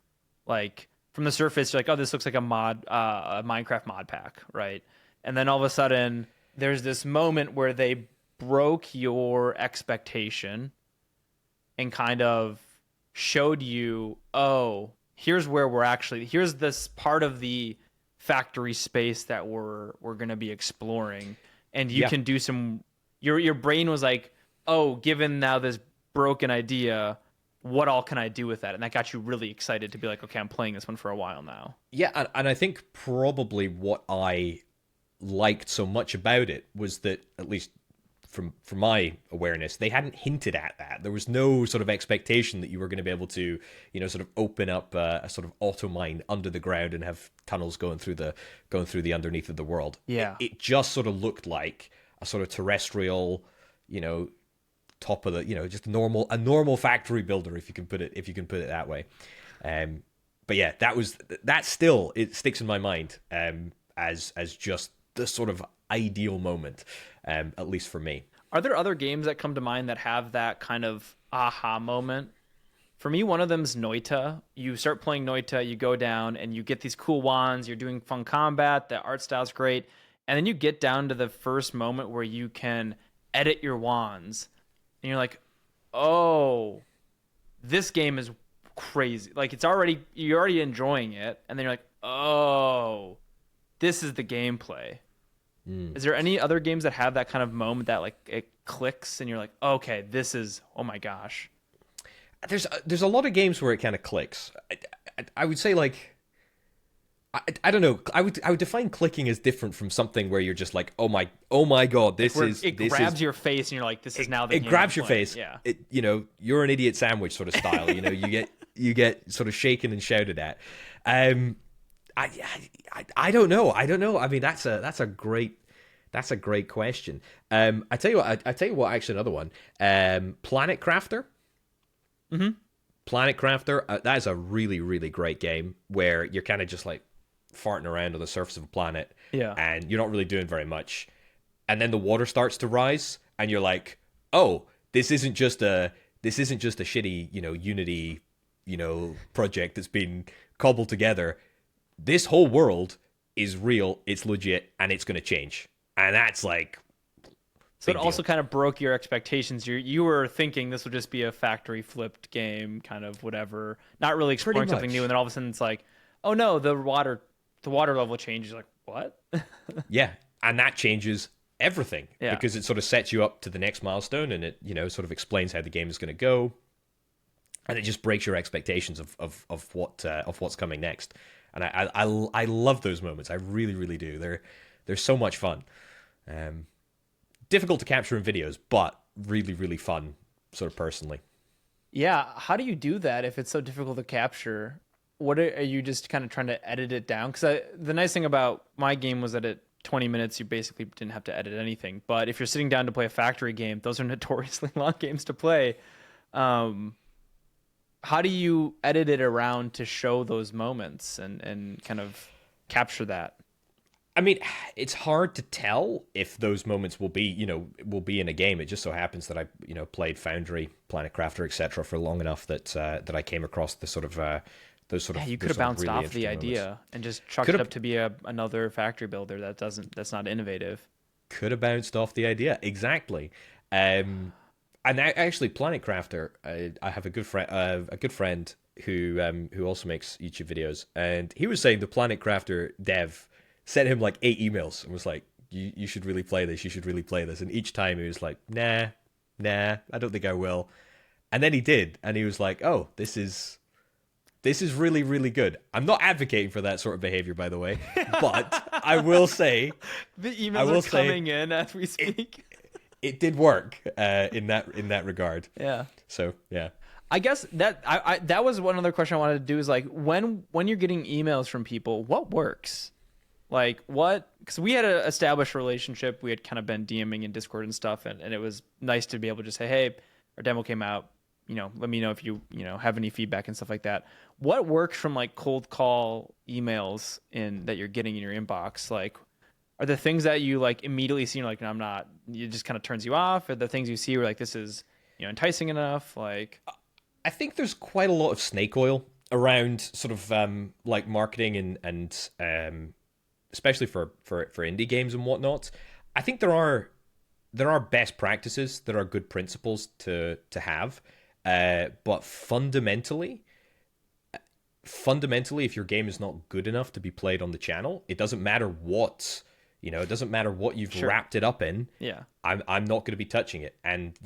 [SPEAKER 1] Like from the surface, you're like, oh, this looks like a Minecraft mod pack, right? And then all of a sudden there's this moment where they broke your expectation and kind of showed you, oh, here's this part of the factory space that we're going to be exploring. And you can do your brain was like, oh, given now this broken idea, what all can I do with that? And that got you really excited to be like, okay, I'm playing this one for a while now.
[SPEAKER 2] Yeah, and I think probably what I liked so much about it was that, at least from my awareness, they hadn't hinted at that. There was no sort of expectation that you were going to be able to, sort of open up a sort of auto mine under the ground and have tunnels going through the underneath of the world.
[SPEAKER 1] Yeah,
[SPEAKER 2] it just sort of looked like a sort of terrestrial, top of the, just a normal factory builder, if you can put it that way. But yeah, that still, it sticks in my mind as just the sort of ideal moment, at least for me.
[SPEAKER 1] Are there other games that come to mind that have that kind of aha moment? For me, one of them's Noita. You start playing Noita, you go down and you get these cool wands, you're doing fun combat, the art style's great, and then you get down to the first moment where you can edit your wands, and you're like, oh, this game is crazy. Like, you're already enjoying it, and then you're like, oh, this is the gameplay. Is there any other games that have that kind of moment that like it clicks and you're like, okay, this is, oh my gosh?
[SPEAKER 2] There's a lot of games where it kind of clicks. I would say, like, I don't know. I would define clicking as different from something where you're just like, oh my god,
[SPEAKER 1] it grabs your face and you're like, this is now the game.
[SPEAKER 2] It grabs your face.
[SPEAKER 1] Yeah.
[SPEAKER 2] You're an idiot sandwich sort of style. You get sort of shaken and shouted at. I don't know. I mean, that's a great question. I tell you what. Actually, another one. Planet Crafter.
[SPEAKER 1] Mm-hmm.
[SPEAKER 2] Planet Crafter. That is a really, really great game where you're kind of just like farting around on the surface of a planet.
[SPEAKER 1] Yeah.
[SPEAKER 2] And you're not really doing very much. And then the water starts to rise, and you're like, oh, this isn't just a shitty, Unity, project that's been cobbled together. This whole world is real, it's legit, and it's going to change. And that's like...
[SPEAKER 1] So it also kind of broke your expectations. You were thinking this would just be a factory flipped game, kind of whatever, not really exploring something new. And then all of a sudden it's like, oh no, the water level changes. Like, what?
[SPEAKER 2] Yeah, and that changes everything.
[SPEAKER 1] Yeah.
[SPEAKER 2] Because it sort of sets you up to the next milestone, and it, sort of explains how the game is going to go. And it just breaks your expectations of what's coming next. And I love those moments. I really, really do. They're so much fun. Difficult to capture in videos, but really, really fun, sort of personally.
[SPEAKER 1] Yeah. How do you do that if it's so difficult to capture? What are you just kind of trying to edit it down? Because the nice thing about my game was that at 20 minutes, you basically didn't have to edit anything. But if you're sitting down to play a factory game, those are notoriously long games to play. How do you edit it around to show those moments and kind of capture that?
[SPEAKER 2] I mean, it's hard to tell if those moments will be in a game. It just so happens that I, played Foundry, Planet Crafter, etc. for long enough that I came across the sort of those sort of.
[SPEAKER 1] Yeah, you could have bounced
[SPEAKER 2] really
[SPEAKER 1] off the idea
[SPEAKER 2] moments.
[SPEAKER 1] and just chucked it up to be another factory builder that's not innovative.
[SPEAKER 2] Could have bounced off the idea, exactly. And actually, Planet Crafter, I have a good friend who also makes YouTube videos, and he was saying the Planet Crafter dev sent him like 8 emails and was like, you should really play this, you should really play this. And each time he was like, nah, I don't think I will. And then he did, and he was like, oh, this is This is really, really good. I'm not advocating for that sort of behavior, by the way, but I will say
[SPEAKER 1] the emails are coming in as we speak.
[SPEAKER 2] It did work in that regard.
[SPEAKER 1] Yeah.
[SPEAKER 2] So yeah.
[SPEAKER 1] I guess that that was one other question I wanted to do is like when you're getting emails from people, what works? Like what? Because we had an established relationship. We had kind of been DMing in Discord and stuff, and it was nice to be able to just say, hey, our demo came out. Let me know if you have any feedback and stuff like that. What works from like cold call emails that you're getting in your inbox? Like, are the things that you like immediately see, like, no, I'm not, it just kind of turns you off? Or the things you see where like, this is, enticing enough? Like,
[SPEAKER 2] I think there's quite a lot of snake oil around sort of like marketing and especially for indie games and whatnot. I think there are best practices, there are good principles to have. But fundamentally, if your game is not good enough to be played on the channel, it doesn't matter what, it doesn't matter what you've wrapped it up in.
[SPEAKER 1] Yeah.
[SPEAKER 2] I'm not going to be touching it. And,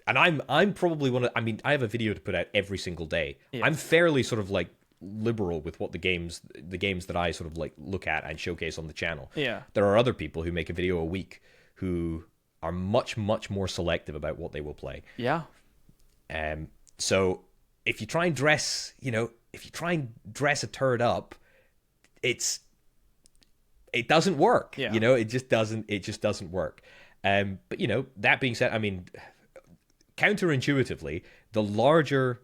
[SPEAKER 2] and I'm probably I have a video to put out every single day. Yeah. I'm fairly sort of like liberal with what the games that I sort of like look at and showcase on the channel.
[SPEAKER 1] Yeah.
[SPEAKER 2] There are other people who make a video a week who are much, much more selective about what they will play.
[SPEAKER 1] Yeah.
[SPEAKER 2] So if you try and dress a turd up, it doesn't work.
[SPEAKER 1] Yeah.
[SPEAKER 2] It just doesn't work. But that being said, I mean, counterintuitively, the larger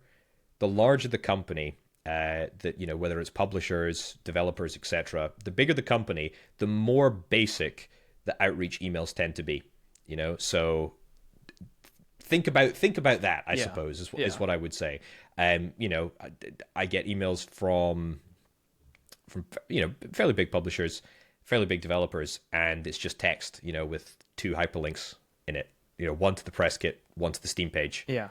[SPEAKER 2] the company, that whether it's publishers, developers, etc., the bigger the company, the more basic the outreach emails tend to be. So think about that, I suppose, is what I would say. I get emails from fairly big publishers, fairly big developers, and it's just text, with 2 hyperlinks in it. One to the press kit, one to the Steam page.
[SPEAKER 1] Yeah.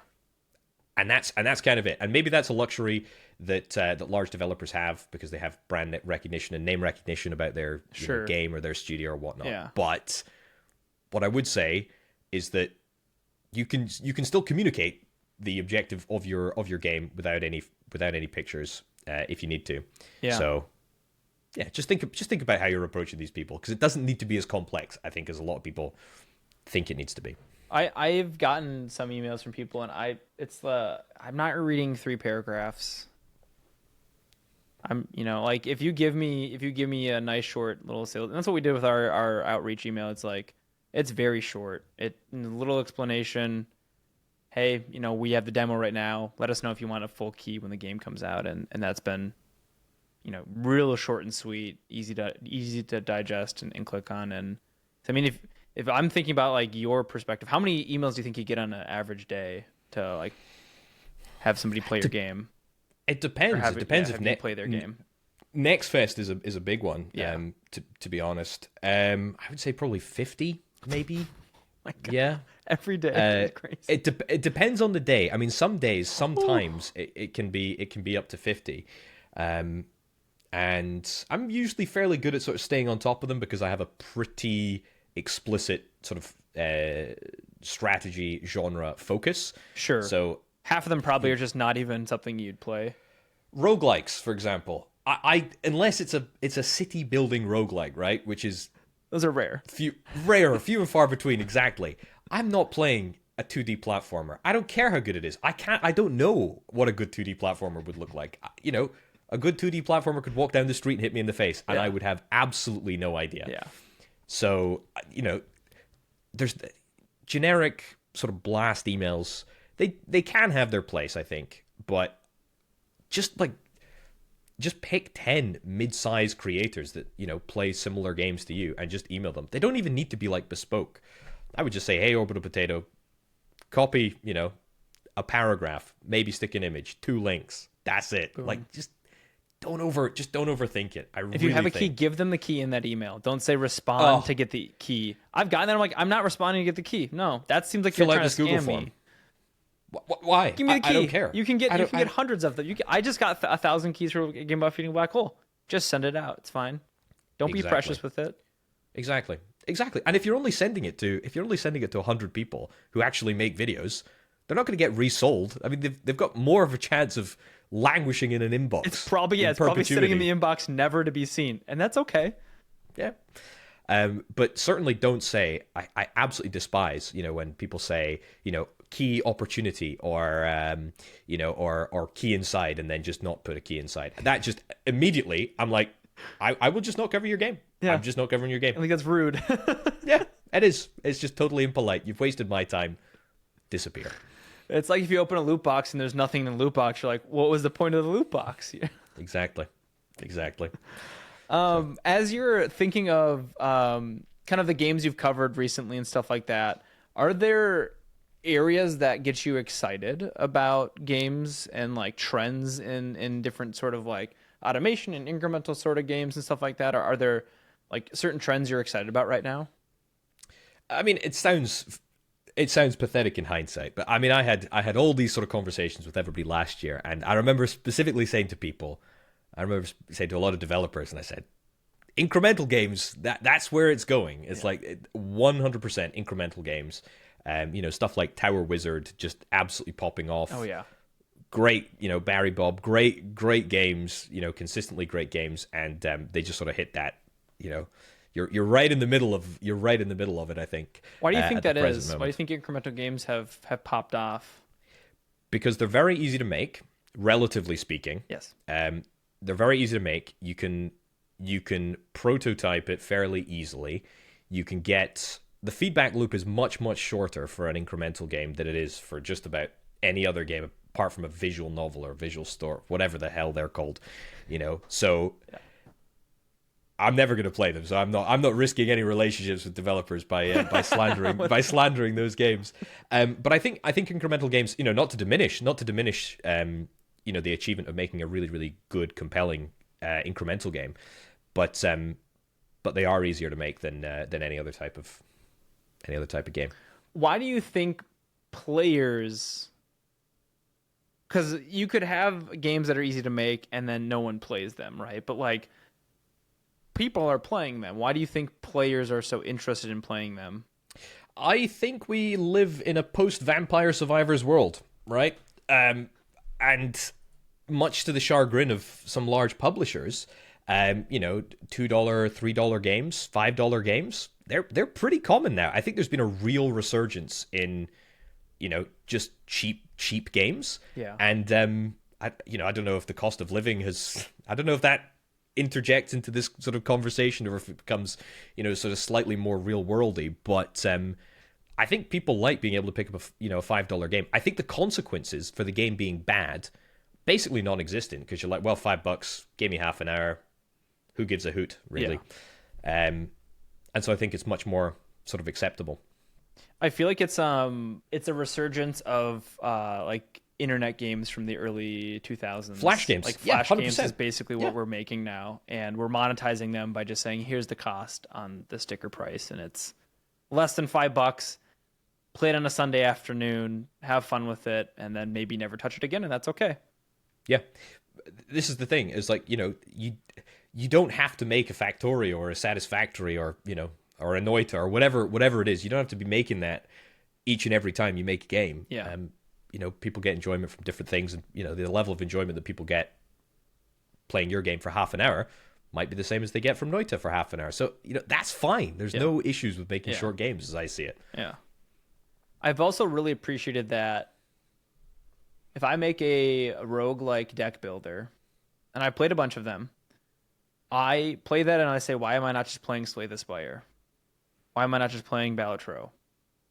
[SPEAKER 2] And that's kind of it. And maybe that's a luxury that large developers have because they have brand recognition and name recognition about their game or their studio or whatnot.
[SPEAKER 1] Yeah.
[SPEAKER 2] But what I would say is that you can still communicate the objective of your game without any pictures if you need to.
[SPEAKER 1] Yeah.
[SPEAKER 2] So yeah, just think about how you're approaching these people, because it doesn't need to be as complex, I think, as a lot of people think it needs to be.
[SPEAKER 1] I've gotten some emails from people, and I'm not reading 3 paragraphs. I'm like if you give me a nice short little sales, and that's what we did with our outreach email. It's like it's very short. A little explanation. Hey, we have the demo right now. Let us know if you want a full key when the game comes out, and that's been real short and sweet, easy to digest and click on. And I mean, if I'm thinking about like your perspective, how many emails do you think you get on an average day to like have somebody play your game?
[SPEAKER 2] It depends. It depends if
[SPEAKER 1] you play their game.
[SPEAKER 2] Next Fest is a big one.
[SPEAKER 1] Yeah.
[SPEAKER 2] To be honest, I would say probably 50, maybe.
[SPEAKER 1] My God.
[SPEAKER 2] Yeah.
[SPEAKER 1] Every day is crazy.
[SPEAKER 2] It depends on the day. I mean, sometimes it can be up to 50. And I'm usually fairly good at sort of staying on top of them because I have a pretty explicit sort of strategy genre focus.
[SPEAKER 1] Sure.
[SPEAKER 2] So
[SPEAKER 1] half of them probably are just not even something you'd play.
[SPEAKER 2] Roguelikes, for example. I unless it's a city building roguelike, right? Which is
[SPEAKER 1] those are rare.
[SPEAKER 2] Few and far between, exactly. I'm not playing a 2D platformer. I don't care how good it is. I don't know what a good 2D platformer would look like. A good 2D platformer could walk down the street and hit me in the face, and I would have absolutely no idea.
[SPEAKER 1] Yeah.
[SPEAKER 2] So, there's generic sort of blast emails. They can have their place, I think, but just pick 10 mid-sized creators that, play similar games to you and just email them. They don't even need to be like bespoke. I would just say, hey, Orbital Potato, copy, a paragraph, maybe stick an image, 2 links. That's it. Boom. Like, just don't overthink it.
[SPEAKER 1] If you have a key, give them the key in that email. Don't say respond to get the key. I've gotten there. I'm like, I'm not responding to get the key. No, that seems like you're trying to scam me.
[SPEAKER 2] Why?
[SPEAKER 1] Give me the key.
[SPEAKER 2] I don't care.
[SPEAKER 1] You can get hundreds of them. I just got 1,000 keys for Game About Feeding a Black Hole. Just send it out. It's fine. Don't be precious with it.
[SPEAKER 2] Exactly. And if you're only sending it to 100 people who actually make videos, they're not going to get resold. I mean, they've got more of a chance of languishing in an inbox.
[SPEAKER 1] It's probably sitting in the inbox, never to be seen, and that's okay.
[SPEAKER 2] Yeah. But certainly don't say, I absolutely despise, when people say, key opportunity or, or key inside and then just not put a key inside. That just immediately, I'm like, I will just not cover your game. Yeah. I'm just not covering your game.
[SPEAKER 1] I think that's rude.
[SPEAKER 2] Yeah, it is. It's just totally impolite. You've wasted my time. Disappear.
[SPEAKER 1] It's like if you open a loot box and there's nothing in the loot box, you're like, what was the point of the loot box?
[SPEAKER 2] Exactly.
[SPEAKER 1] As you're thinking of kind of the games you've covered recently and stuff like that, are there areas that get you excited about games and like trends in different sort of like automation and incremental sort of games and stuff like that? Or are there like certain trends you're excited about right now?
[SPEAKER 2] I mean, it sounds pathetic in hindsight, but I mean, I had all these sort of conversations with everybody last year, and I remember specifically saying to people, I remember saying to a lot of developers, and I said, incremental games, that's where it's going. It's like 100% incremental games. Stuff like Tower Wizard just absolutely popping off.
[SPEAKER 1] Oh yeah.
[SPEAKER 2] Great, Barry Bob, great games, consistently great games, and they just sort of hit that, you're right in the middle of it, I think.
[SPEAKER 1] Why do you think that is? Moment. Why do you think incremental games have popped off?
[SPEAKER 2] Because they're very easy to make, relatively speaking.
[SPEAKER 1] Yes.
[SPEAKER 2] They're very easy to make. You can prototype it fairly easily. You can get the feedback loop is much shorter for an incremental game than it is for just about any other game apart from a visual novel or visual store, whatever the hell they're called. So I'm never going to play them, so I'm not risking any relationships with developers by slandering those games. But I think incremental games, not to diminish the achievement of making a really, really good, compelling incremental game, but they are easier to make than any other type of game.
[SPEAKER 1] Why do you think players? Because you could have games that are easy to make and then no one plays them, right? But like, people are playing them. Why do you think players are so interested in playing them?
[SPEAKER 2] I think we live in a post-Vampire Survivors world, right? And much to the chagrin of some large publishers, $2, $3 games, $5 games, they're pretty common now. I think there's been a real resurgence in, just cheap games.
[SPEAKER 1] Yeah.
[SPEAKER 2] And I don't know if the cost of living I don't know if that interjects into this sort of conversation or if it becomes, sort of slightly more real worldy. But I think people like being able to pick up a $5 game. I think the consequences for the game being bad basically non-existent, because you're like, well, $5, give me half an hour, who gives a hoot, really? Yeah. And so I think it's much more sort of acceptable.
[SPEAKER 1] I feel like it's a resurgence of like internet games from the early 2000s.
[SPEAKER 2] Flash games.
[SPEAKER 1] Like Flash games is basically what we're making now, and we're monetizing them by just saying, here's the cost on the sticker price, and it's less than $5. Play it on a Sunday afternoon, have fun with it, and then maybe never touch it again, and that's okay.
[SPEAKER 2] Yeah. This is the thing, is like, you don't have to make a Factorio or a Satisfactory or, or a Noita or whatever it is. You don't have to be making that each and every time you make a game.
[SPEAKER 1] Yeah.
[SPEAKER 2] People get enjoyment from different things, and, the level of enjoyment that people get playing your game for half an hour might be the same as they get from Noita for half an hour. So, that's fine. There's no issues with making short games as I see it.
[SPEAKER 1] Yeah. I've also really appreciated that if I make a roguelike deck builder, and I played a bunch of them, I play that and I say, why am I not just playing Slay the Spire? Why am I not just playing Balatro?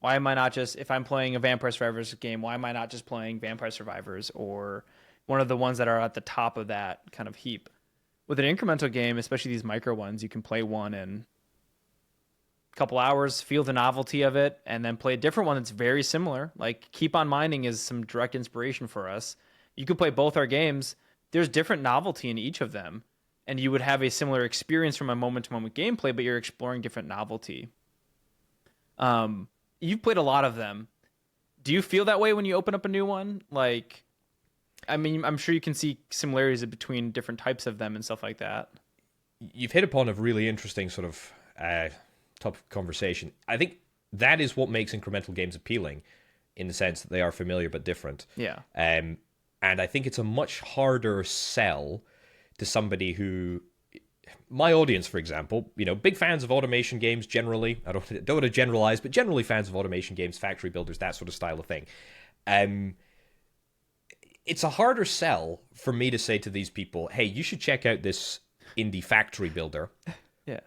[SPEAKER 1] Why am I not just, if I'm playing a Vampire Survivors game, why am I not just playing Vampire Survivors or one of the ones that are at the top of that kind of heap? With an incremental game, especially these micro ones, you can play one in a couple hours, feel the novelty of it, and then play a different one that's very similar. Like Keep on Mining is some direct inspiration for us. You could play both our games. There's different novelty in each of them, and you would have a similar experience from a moment-to-moment gameplay, but you're exploring different novelty. You've played a lot of them. Do you feel that way when you open up a new one? Like, I mean, I'm sure you can see similarities between different types of them and stuff like that.
[SPEAKER 2] You've hit upon a really interesting sort of topic of conversation. I think that is what makes incremental games appealing, in the sense that they are familiar but different.
[SPEAKER 1] Yeah.
[SPEAKER 2] And I think it's a much harder sell to somebody who, my audience, for example, big fans of automation games generally. I don't want to generalize, but generally fans of automation games, factory builders, that sort of style of thing. It's a harder sell for me to say to these people, hey, you should check out this indie factory builder.
[SPEAKER 1] Yeah.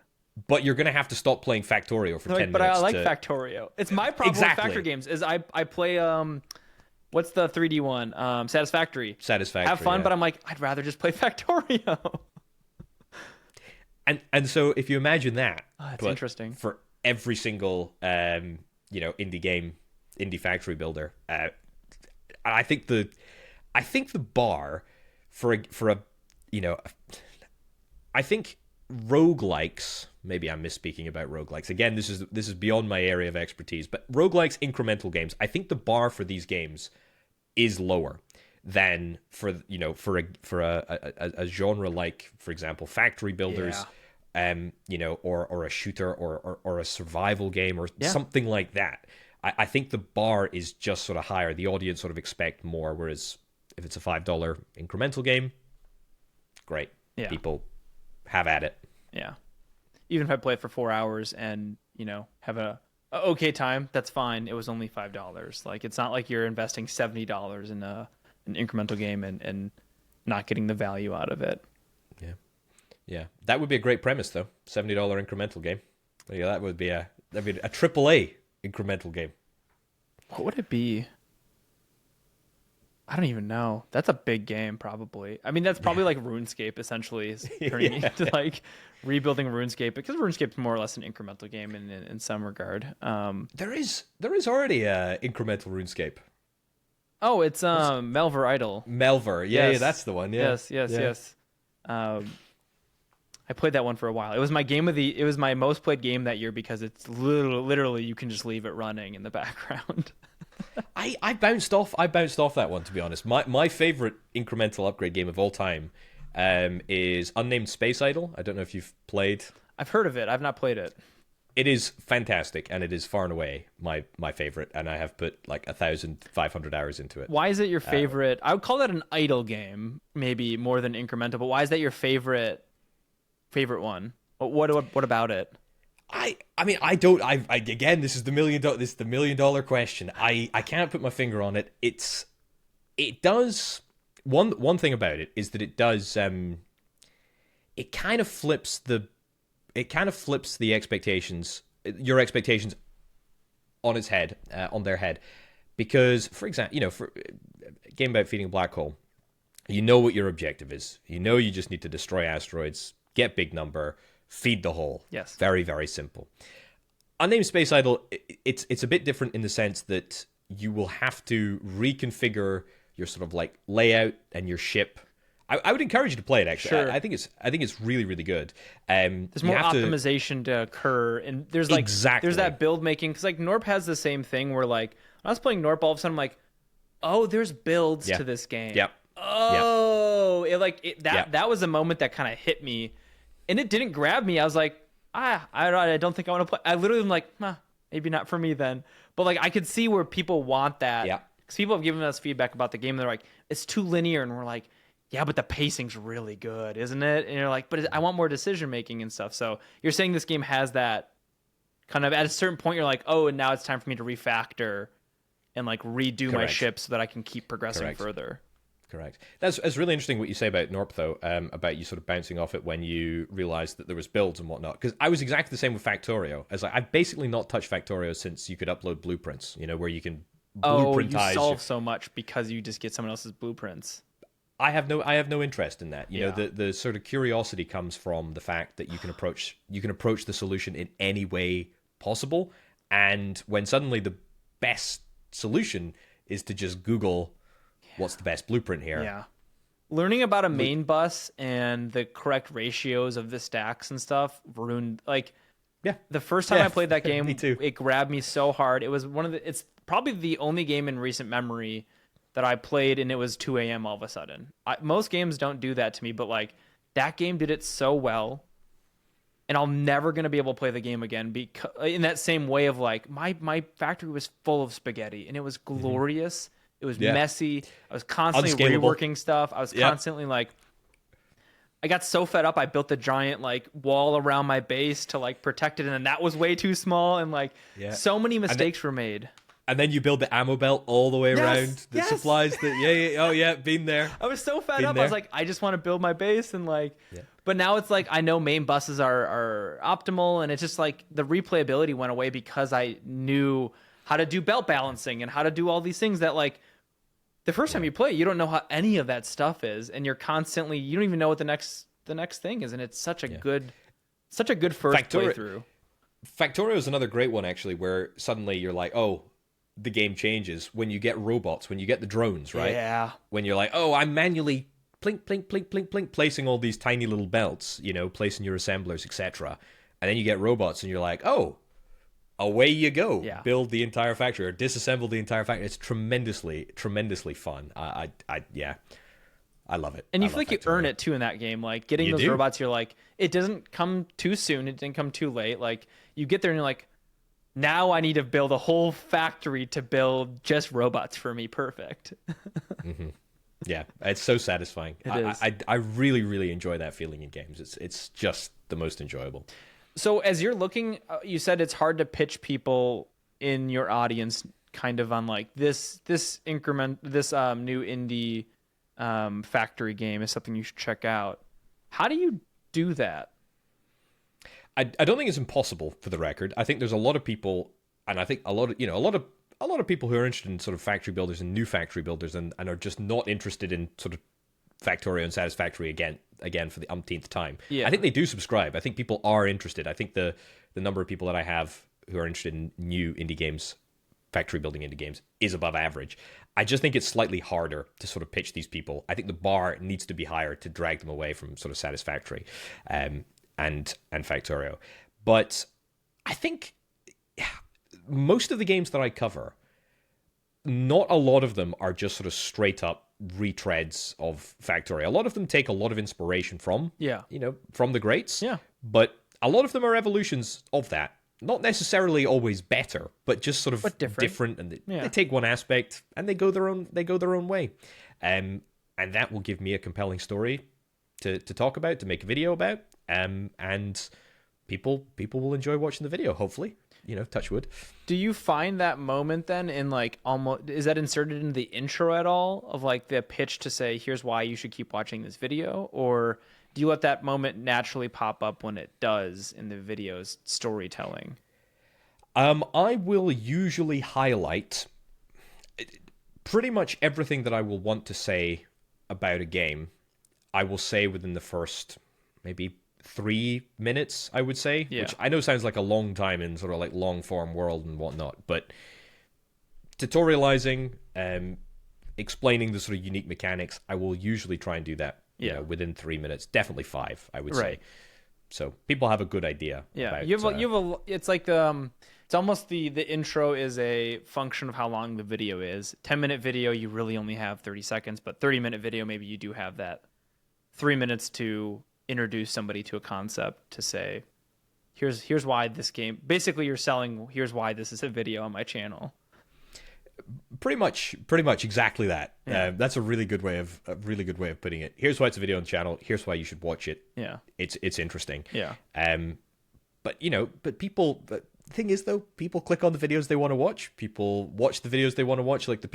[SPEAKER 2] But you're going to have to stop playing Factorio for 10 minutes.
[SPEAKER 1] But I like Factorio. It's my problem with factory games is I play what's the 3D one? Satisfactory. Have fun,
[SPEAKER 2] yeah.
[SPEAKER 1] But I'm like, I'd rather just play Factorio.
[SPEAKER 2] And so if you imagine that,
[SPEAKER 1] it's interesting
[SPEAKER 2] for every single indie factory builder, I think the bar for a I think roguelikes, maybe I'm misspeaking about roguelikes. Again, this is beyond my area of expertise, but roguelikes, incremental games, I think the bar for these games is lower than for a genre like, for example, factory builders, or a shooter or a survival game or something like that. I think the bar is just sort of higher. The audience sort of expect more, whereas if it's a $5 incremental game, great. Yeah. People have at it.
[SPEAKER 1] Yeah. Even if I play it for 4 hours and, have a okay time, that's fine. It was only $5. Like, it's not like you're investing $70 in an incremental game and not getting the value out of it.
[SPEAKER 2] Yeah. Yeah. That would be a great premise, though. $70 incremental game. Yeah, that'd be a AAA incremental game.
[SPEAKER 1] What would it be? I don't even know. That's a big game, probably. I mean, that's probably like RuneScape, essentially, is turning into like rebuilding RuneScape, because RuneScape's more or less an incremental game in some regard.
[SPEAKER 2] There is already a incremental RuneScape.
[SPEAKER 1] Oh, it's Melver Idol.
[SPEAKER 2] Melver, yeah, that's the one. Yeah.
[SPEAKER 1] Yes. I played that one for a while. It was my it was my most played game that year because it's literally you can just leave it running in the background.
[SPEAKER 2] I bounced off that one, to be honest. My favorite incremental upgrade game of all time is Unnamed Space Idol. I don't know if you've played.
[SPEAKER 1] I've heard of it. I've not played it.
[SPEAKER 2] It is fantastic, and it is far and away my favorite, and I have put like 1,500 hours into it.
[SPEAKER 1] Why is it your favorite? I would call that an idle game, maybe more than incremental, but why is that your favorite one? What about it?
[SPEAKER 2] Again, this is the $1 million question. I can't put my finger on it. It does one thing about it is that it does it kind of flips the expectations, your expectations on its head, on their head, because for example, for a game about feeding a black hole, what your objective is. You just need to destroy asteroids, get big number, feed the hole.
[SPEAKER 1] Yes.
[SPEAKER 2] Very, very simple. Unnamed Space Idol, it's a bit different in the sense that you will have to reconfigure your sort of like layout and your ship. I would encourage you to play it, actually.
[SPEAKER 1] Sure.
[SPEAKER 2] I think it's really, really good.
[SPEAKER 1] There's more optimization to occur, and there's like there's that build making, because like Norp has the same thing where like when I was playing Norp, all of a sudden I'm like, oh, there's builds to this game.
[SPEAKER 2] Yep.
[SPEAKER 1] Oh, that was a moment that kind of hit me. And it didn't grab me. I was like, I don't think I want to play. I literally am like, maybe not for me then. But like, I could see where people want that.
[SPEAKER 2] Yeah.
[SPEAKER 1] Because people have given us feedback about the game. They're like, it's too linear. And we're like, yeah, but the pacing's really good, isn't it? And you're like, but I want more decision making and stuff. So you're saying this game has that kind of, at a certain point, you're like, oh, and now it's time for me to refactor and like redo my ship so that I can keep progressing further. Correct.
[SPEAKER 2] That's really interesting what you say about Norp, though, about you sort of bouncing off it when you realized that there was builds and whatnot. Because I was exactly the same with Factorio. I've basically not touched Factorio since you could upload blueprints, where you can blueprintize.
[SPEAKER 1] Oh, you solve so much because you just get someone else's blueprints.
[SPEAKER 2] I have no interest in that. The sort of curiosity comes from the fact that you can approach the solution in any way possible, and when suddenly the best solution is to just Google what's the best blueprint here.
[SPEAKER 1] Yeah. Learning about a main bus and the correct ratios of the stacks and stuff ruined, like, the first time I played that game, it grabbed me so hard. It was it's probably the only game in recent memory that I played and it was 2 a.m. all of a sudden. Most games don't do that to me, but like that game did it so well. And I'm never going to be able to play the game again because in that same way of like my factory was full of spaghetti and it was glorious. It was
[SPEAKER 2] Yeah.
[SPEAKER 1] messy. I was constantly
[SPEAKER 2] Unscalable.
[SPEAKER 1] reworking stuff. I was
[SPEAKER 2] Yep.
[SPEAKER 1] constantly like, I got so fed up. I built the giant like wall around my base to like protect it, and then that was way too small. And like,
[SPEAKER 2] Yeah.
[SPEAKER 1] so many
[SPEAKER 2] And
[SPEAKER 1] mistakes were made.
[SPEAKER 2] And then you build the ammo belt all the way
[SPEAKER 1] Yes,
[SPEAKER 2] around. The
[SPEAKER 1] yes.
[SPEAKER 2] supplies that oh yeah, been there.
[SPEAKER 1] I was so fed
[SPEAKER 2] Been
[SPEAKER 1] up. I
[SPEAKER 2] there.
[SPEAKER 1] was like, I just want to build my base and like.
[SPEAKER 2] Yeah.
[SPEAKER 1] But now it's like I know main buses are optimal, and it's just like the replayability went away because I knew how to do belt balancing and how to do all these things that like the first time you play, you don't know how any of that stuff is, and you're constantly you don't even know what the next thing is, and it's such a good first playthrough.
[SPEAKER 2] Factorio is another great one actually, where suddenly you're like, oh, the game changes when you get robots, when you get the drones, right?
[SPEAKER 1] Yeah.
[SPEAKER 2] When you're like, oh, I'm manually plink, plink, plink, plink, plink, placing all these tiny little belts, you know, placing your assemblers, etc. And then you get robots, and you're like, oh, away you go.
[SPEAKER 1] Yeah.
[SPEAKER 2] Build the entire factory or disassemble the entire factory. It's tremendously, tremendously fun. Yeah, I love it.
[SPEAKER 1] And you
[SPEAKER 2] I
[SPEAKER 1] feel
[SPEAKER 2] love
[SPEAKER 1] like you
[SPEAKER 2] Factorio.
[SPEAKER 1] earn it too in that game. Like getting
[SPEAKER 2] You
[SPEAKER 1] those
[SPEAKER 2] do.
[SPEAKER 1] robots, you're like, it doesn't come too soon. It didn't come too late. Like you get there and you're like, now I need to build a whole factory to build just robots for me. Perfect.
[SPEAKER 2] Yeah, it's so satisfying.
[SPEAKER 1] It is.
[SPEAKER 2] I really, really enjoy that feeling in games. It's just the most enjoyable.
[SPEAKER 1] So as you're looking, you said it's hard to pitch people in your audience kind of on like this increment, this new indie factory game is something you should check out. How do you do that?
[SPEAKER 2] I don't think it's impossible, for the record. I think there's a lot of people, and I think a lot of people who are interested in sort of factory builders and new factory builders, and are just not interested in sort of Factorio and Satisfactory again for the umpteenth time.
[SPEAKER 1] Yeah.
[SPEAKER 2] I think they do subscribe. I think people are interested. I think the number of people that I have who are interested in new indie games, factory building indie games, is above average. I just think it's slightly harder to sort of pitch these people. I think the bar needs to be higher to drag them away from sort of Satisfactory and Factorio. But I think most of the games that I cover, not a lot of them are just sort of straight up retreads of Factorio. A lot of them take a lot of inspiration from, from the greats.
[SPEAKER 1] Yeah.
[SPEAKER 2] But a lot of them are evolutions of that. Not necessarily always better, but just sort of different, and they take one aspect and they go their own way. And that will give me a compelling story to talk about, to make a video about. And people will enjoy watching the video, hopefully. Touch wood.
[SPEAKER 1] Do you find that moment then in like almost, is that inserted in the intro at all of like the pitch to say, here's why you should keep watching this video? Or do you let that moment naturally pop up when it does in the video's storytelling?
[SPEAKER 2] I will usually highlight pretty much everything that I will want to say about a game. I will say within the first maybe 3 minutes, I would say, which I know sounds like a long time in sort of like long form world and whatnot, but tutorializing, explaining the sort of unique mechanics, I will usually try and do that within 3 minutes, definitely 5, I would say. So people have a good idea.
[SPEAKER 1] Yeah,
[SPEAKER 2] about,
[SPEAKER 1] it's like it's almost the intro is a function of how long the video is. 10-minute video, you really only have 30 seconds, but 30-minute video, maybe you do have that 3 minutes to introduce somebody to a concept, to say, here's why this game, basically you're selling, here's why this is a video on my channel.
[SPEAKER 2] Pretty much exactly that. That's a really good way of putting it. Here's why it's a video on the channel. Here's why you should watch it.
[SPEAKER 1] Yeah,
[SPEAKER 2] it's interesting.
[SPEAKER 1] Yeah.
[SPEAKER 2] But people. The thing is, though, people click on the videos they want to watch. People watch the videos they want to watch. Like the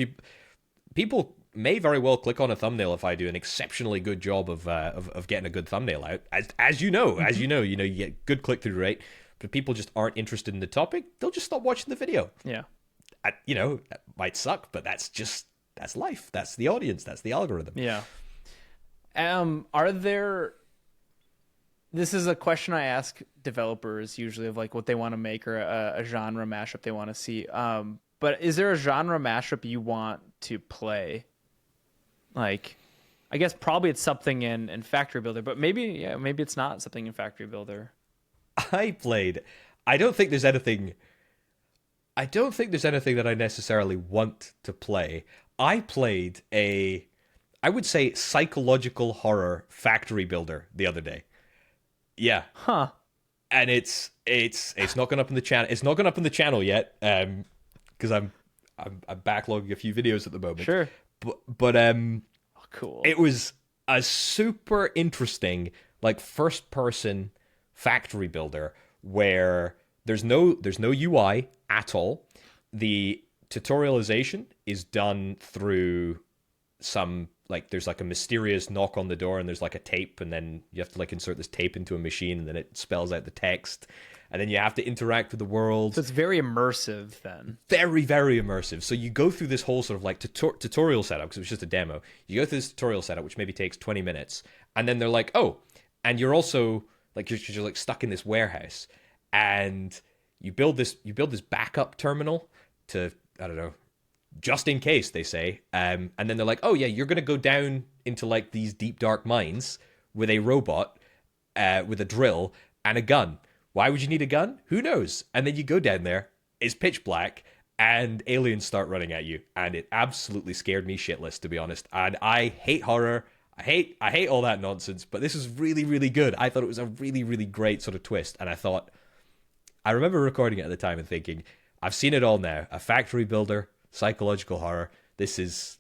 [SPEAKER 2] people may very well click on a thumbnail if I do an exceptionally good job of getting a good thumbnail out. As you know, you get good click through rate. But people just aren't interested in the topic. They'll just stop watching the video.
[SPEAKER 1] Yeah.
[SPEAKER 2] That might suck, but that's life. That's the audience. That's the algorithm.
[SPEAKER 1] Yeah. This is a question I ask developers usually of like what they want to make or a genre mashup they want to see. But is there a genre mashup you want to play? Like, I guess probably it's something in Factory Builder, but maybe it's not something in Factory Builder.
[SPEAKER 2] I don't think there's anything that I necessarily want to play. I played I would say, psychological horror Factory Builder the other day. Yeah.
[SPEAKER 1] Huh.
[SPEAKER 2] And it's not gone up in the channel. It's not gone up in the channel yet, because I'm backlogging a few videos at the moment.
[SPEAKER 1] Sure.
[SPEAKER 2] But
[SPEAKER 1] Oh, cool.
[SPEAKER 2] it was a super interesting like first person factory builder where there's no UI at all. The tutorialization is done through some like there's like a mysterious knock on the door and there's like a tape and then you have to like insert this tape into a machine and then it spells out the text and then you have to interact with the world.
[SPEAKER 1] So it's very immersive then.
[SPEAKER 2] Very, very immersive. So you go through this whole sort of like tutorial setup because it was just a demo. You go through this tutorial setup which maybe takes 20 minutes and then they're like, oh, and you're also like you're like stuck in this warehouse and you build this backup terminal to, I don't know, just in case, they say. And then they're like, oh yeah, you're going to go down into like these deep dark mines with a robot with a drill and a gun. Why would you need a gun? Who knows? And then you go down there, it's pitch black, and aliens start running at you. And it absolutely scared me shitless, to be honest. And I hate horror. I hate all that nonsense, but this was really, really good. I thought it was a really, really great sort of twist. And I remember recording it at the time and thinking, I've seen it all now. A factory builder, psychological horror. This is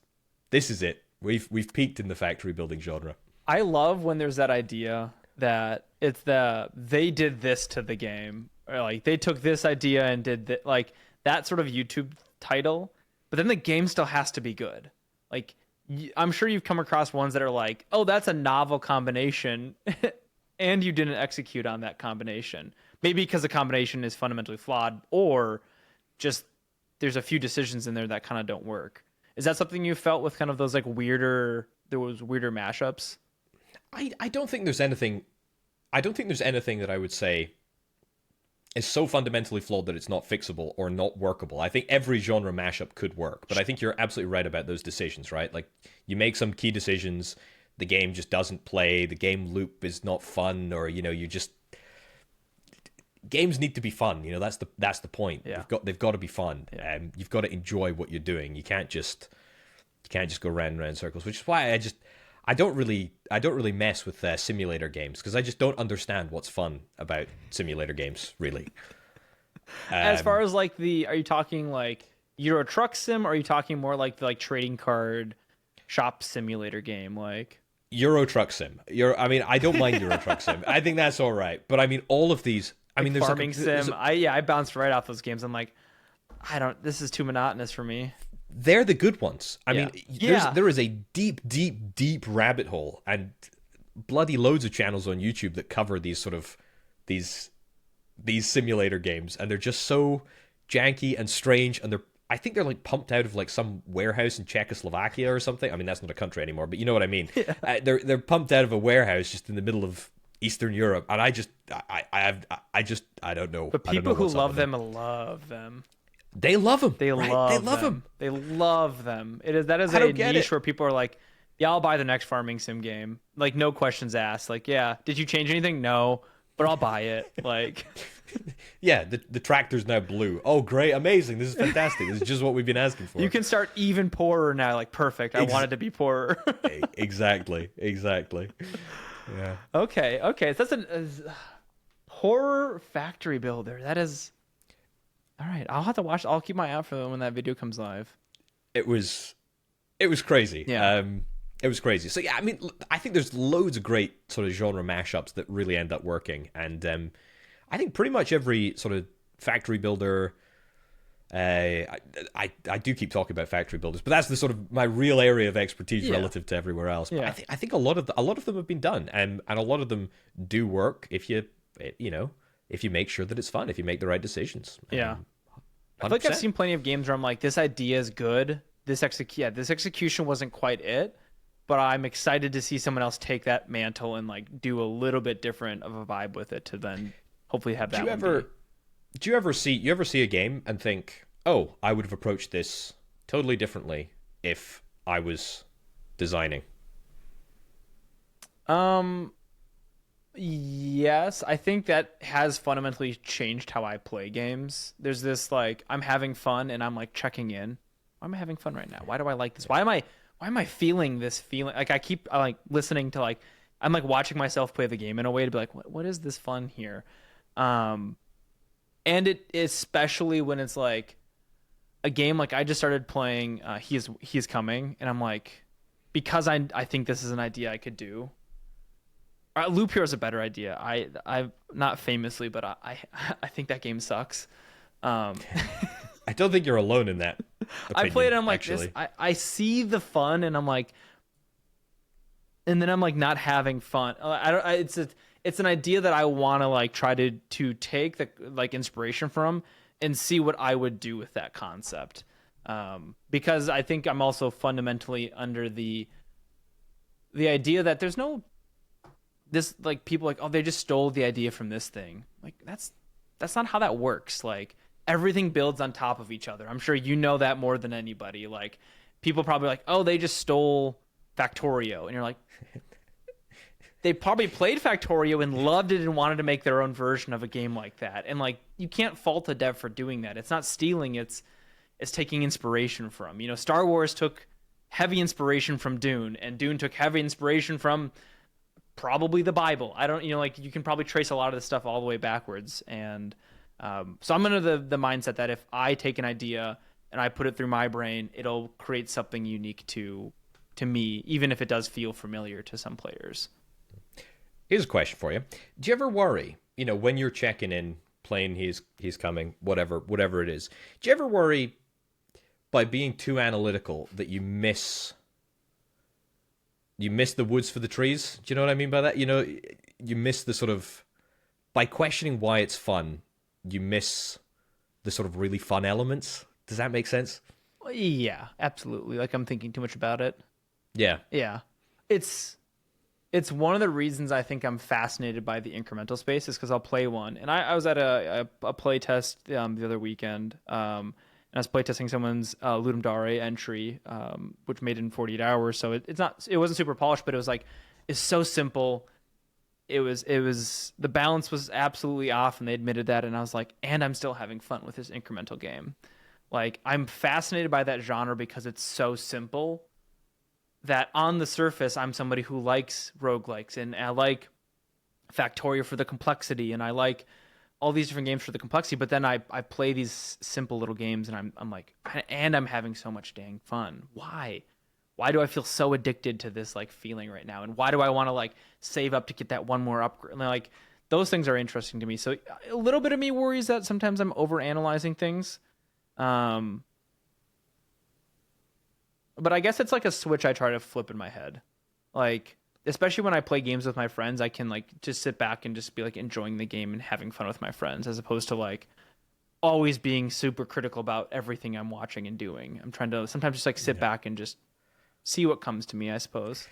[SPEAKER 2] it. We've peaked in the factory building genre.
[SPEAKER 1] I love when there's that idea that it's they did this to the game, or like they took this idea and did like that sort of YouTube title, but then the game still has to be good. Like I'm sure you've come across ones that are like, oh, that's a novel combination, and you didn't execute on that combination. Maybe because the combination is fundamentally flawed, or just there's a few decisions in there that kind of don't work. Is that something you felt with kind of those like weirder mashups?
[SPEAKER 2] I don't think there's anything that I would say is so fundamentally flawed that it's not fixable or not workable. I think every genre mashup could work, but I think you're absolutely right about those decisions, right? Like you make some key decisions, the game just doesn't play, the game loop is not fun, or games need to be fun. That's the point.
[SPEAKER 1] Yeah.
[SPEAKER 2] They've got to be fun.
[SPEAKER 1] Yeah.
[SPEAKER 2] You've got to enjoy what you're doing. You can't just go round and round in circles, which is why I don't really mess with simulator games because I just don't understand what's fun about simulator games, really.
[SPEAKER 1] As far as like are you talking like Euro Truck Sim, or are you talking more like the trading card shop simulator game like
[SPEAKER 2] Euro Truck Sim? I don't mind Euro Truck Sim. I think that's all right. But I mean, all of these. I mean, there's
[SPEAKER 1] Farming Sim. I bounced right off those games. I'm like, this is too monotonous for me.
[SPEAKER 2] They're the good ones. I mean,
[SPEAKER 1] Yeah.
[SPEAKER 2] there is a deep, deep, deep rabbit hole and bloody loads of channels on YouTube that cover these sort of these simulator games, and they're just so janky and strange, and I think they're like pumped out of like some warehouse in Czechoslovakia or something. I mean, that's not a country anymore, but you know what I mean. Yeah. They're pumped out of a warehouse just in the middle of Eastern Europe, and I don't know.
[SPEAKER 1] But people who love them love them.
[SPEAKER 2] They love them.
[SPEAKER 1] They love them. They love them. That is a niche where people are like, yeah, I'll buy the next farming sim game. Like, no questions asked. Like, yeah, did you change anything? No, but I'll buy it. Like,
[SPEAKER 2] yeah, the tractor's now blue. Oh, great, amazing! This is fantastic. This is just what we've been asking for.
[SPEAKER 1] You can start even poorer now. Like, perfect. I wanted to be poorer.
[SPEAKER 2] Exactly. Yeah.
[SPEAKER 1] Okay. So that's a horror factory builder. That is. All right, I'll have to watch. I'll keep my eye out for when that video comes live.
[SPEAKER 2] It was crazy.
[SPEAKER 1] Yeah.
[SPEAKER 2] It was crazy. So yeah, I mean, I think there's loads of great sort of genre mashups that really end up working, and I think pretty much every sort of factory builder. I do keep talking about factory builders, but that's the sort of my real area of expertise relative to everywhere else. But I think a lot of them have been done, and a lot of them do work if you make sure that it's fun, if you make the right decisions.
[SPEAKER 1] Yeah. I feel like I've seen plenty of games where I'm like, this idea is good. This execution wasn't quite it, but I'm excited to see someone else take that mantle and like do a little bit different of a vibe with it to then hopefully have that.
[SPEAKER 2] Do you ever see a game and think, oh, I would have approached this totally differently if I was designing?
[SPEAKER 1] Yes, I think that has fundamentally changed how I play games. There's this like I'm having fun and I'm like checking in. Why am I having fun right now? Why do I like this? Why am I feeling this feeling? Like I keep like listening to like I'm like watching myself play the game in a way to be like, what is this fun here? And it especially when it's like a game like I just started playing He is Coming, and I'm like, because I think this is an idea I could do. Loop Hero is a better idea. I not famously, but I think that game sucks.
[SPEAKER 2] I don't think you're alone in that opinion,
[SPEAKER 1] I played it, I'm like,
[SPEAKER 2] actually.
[SPEAKER 1] I see the fun, and I'm like, and then I'm like not having fun. It's an idea that I want to like try to take the like inspiration from and see what I would do with that concept. Because I think I'm also fundamentally under the idea that there's no this like people like, oh, they just stole the idea from this thing. Like that's not how that works. Like everything builds on top of each other. I'm sure you know that more than anybody. Like people probably like, oh, they just stole Factorio, and you're like, they probably played Factorio and loved it and wanted to make their own version of a game like that. And like, you can't fault a dev for doing that. It's not stealing. It's taking inspiration from, Star Wars took heavy inspiration from Dune, and Dune took heavy inspiration from probably the Bible. I don't, like you can probably trace a lot of this stuff all the way backwards. And so I'm under the mindset that if I take an idea and I put it through my brain, it'll create something unique to me, even if it does feel familiar to some players.
[SPEAKER 2] Here's a question for you. Do you ever worry, when you're checking in, playing He's Coming, whatever it is, do you ever worry by being too analytical that you miss the woods for the trees? Do you know what I mean by that? You miss the sort of, by questioning why it's fun, you miss the sort of really fun elements. Does that make sense?
[SPEAKER 1] Yeah, absolutely. Like I'm thinking too much about it.
[SPEAKER 2] Yeah.
[SPEAKER 1] Yeah. It's one of the reasons I think I'm fascinated by the incremental space is because I'll play one. And I was at a play test the other weekend, and I was playtesting someone's Ludum Dare entry, which made it in 48 hours. So it wasn't super polished, but it was like, it's so simple. It was the balance was absolutely off, and they admitted that. And I was like, and I'm still having fun with this incremental game. Like I'm fascinated by that genre because it's so simple that on the surface, I'm somebody who likes roguelikes, and I like Factorio for the complexity, and I like all these different games for the complexity. But then I play these simple little games, and I'm like, and I'm having so much dang fun. Why do I feel so addicted to this like feeling right now? And why do I want to like save up to get that one more upgrade? And like those things are interesting to me. So a little bit of me worries that sometimes I'm overanalyzing things. But I guess it's like a switch I try to flip in my head. Like, especially when I play games with my friends, I can like just sit back and just be like enjoying the game and having fun with my friends, as opposed to like always being super critical about everything I'm watching and doing. I'm trying to sometimes just like sit back and just see what comes to me, I suppose.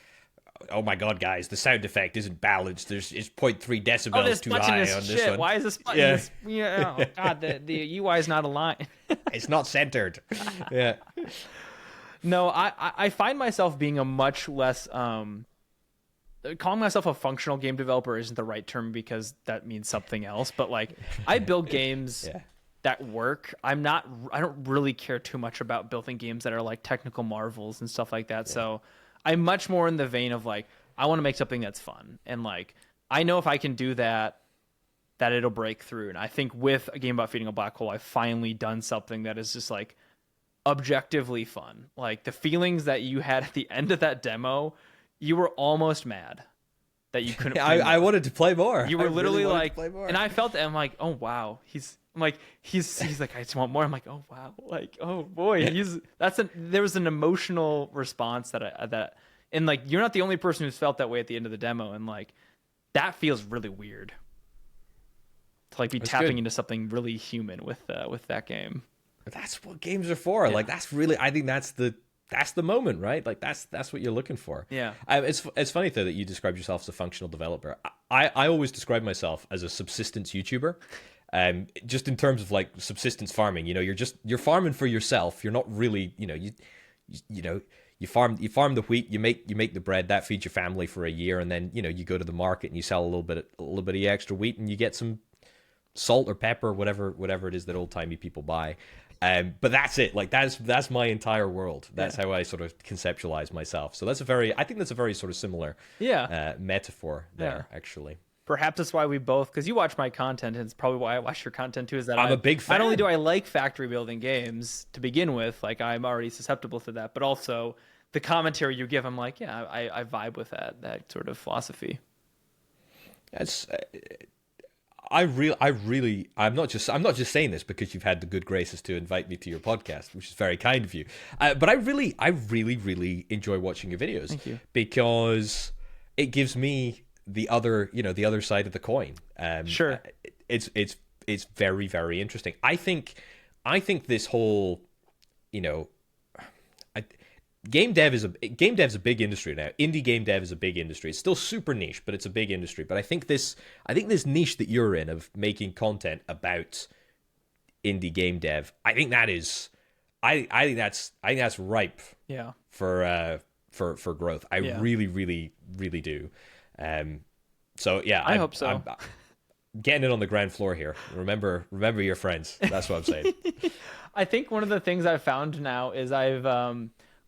[SPEAKER 2] Oh my god, guys, the sound effect isn't balanced. It's 0.3 decibels too high on this one.
[SPEAKER 1] Why is this button? Yeah. Oh god, the UI is not aligned.
[SPEAKER 2] It's not centered. Yeah.
[SPEAKER 1] No, I find myself being a much less calling myself a functional game developer isn't the right term because that means something else. But like I build games that work. I don't really care too much about building games that are like technical marvels and stuff like that. Yeah. So I'm much more in the vein of like, I want to make something that's fun. And like, I know if I can do that it'll break through. And I think with a game about feeding a black hole, I've finally done something that is just like objectively fun. Like the feelings that you had at the end of that demo, you were almost mad that you couldn't play
[SPEAKER 2] I wanted to play more.
[SPEAKER 1] You were literally like, and I felt that. I'm like, oh wow, he's like, I just want more. I'm like, oh wow, like, oh boy, there was an emotional response that and like, you're not the only person who's felt that way at the end of the demo, and like, that feels really weird to like be tapping into something really human with that game.
[SPEAKER 2] That's what games are for. Yeah. Like that's really, I think that's the moment, right? Like that's what you're looking for.
[SPEAKER 1] Yeah.
[SPEAKER 2] It's funny though that you describe yourself as a functional developer. I always describe myself as a subsistence YouTuber. Just in terms of like subsistence farming, you're farming for yourself. You're not really, you farm the wheat, you make the bread that feeds your family for a year, and then you go to the market and you sell a little bit of extra wheat, and you get some salt or pepper, whatever it is that old timey people buy. But that's it. Like that's my entire world. That's how I sort of conceptualize myself. So I think that's a very sort of similar metaphor there, actually.
[SPEAKER 1] perhaps that's why we both, because you watch my content, and it's probably why I watch your content too, is that
[SPEAKER 2] I'm a big fan.
[SPEAKER 1] Not only do I like factory building games to begin with, like I'm already susceptible to that, but also the commentary you give, I'm like, yeah, I vibe with that sort of philosophy.
[SPEAKER 2] That's I'm not just saying this because you've had the good graces to invite me to your podcast, which is very kind of you. But I really enjoy watching your videos.
[SPEAKER 1] Thank you.
[SPEAKER 2] Because it gives me the other side of the coin.
[SPEAKER 1] Sure.
[SPEAKER 2] It's very, very interesting. I think this whole, game dev's a big industry now. Indie game dev is a big industry. It's still super niche, but it's a big industry. But I think this niche that you're in of making content about indie game dev, I think that's ripe.
[SPEAKER 1] Yeah.
[SPEAKER 2] For growth. I really do. So yeah,
[SPEAKER 1] I hope so.
[SPEAKER 2] I'm getting it on the ground floor here. Remember your friends. That's what I'm saying.
[SPEAKER 1] I think one of the things I've found now is I've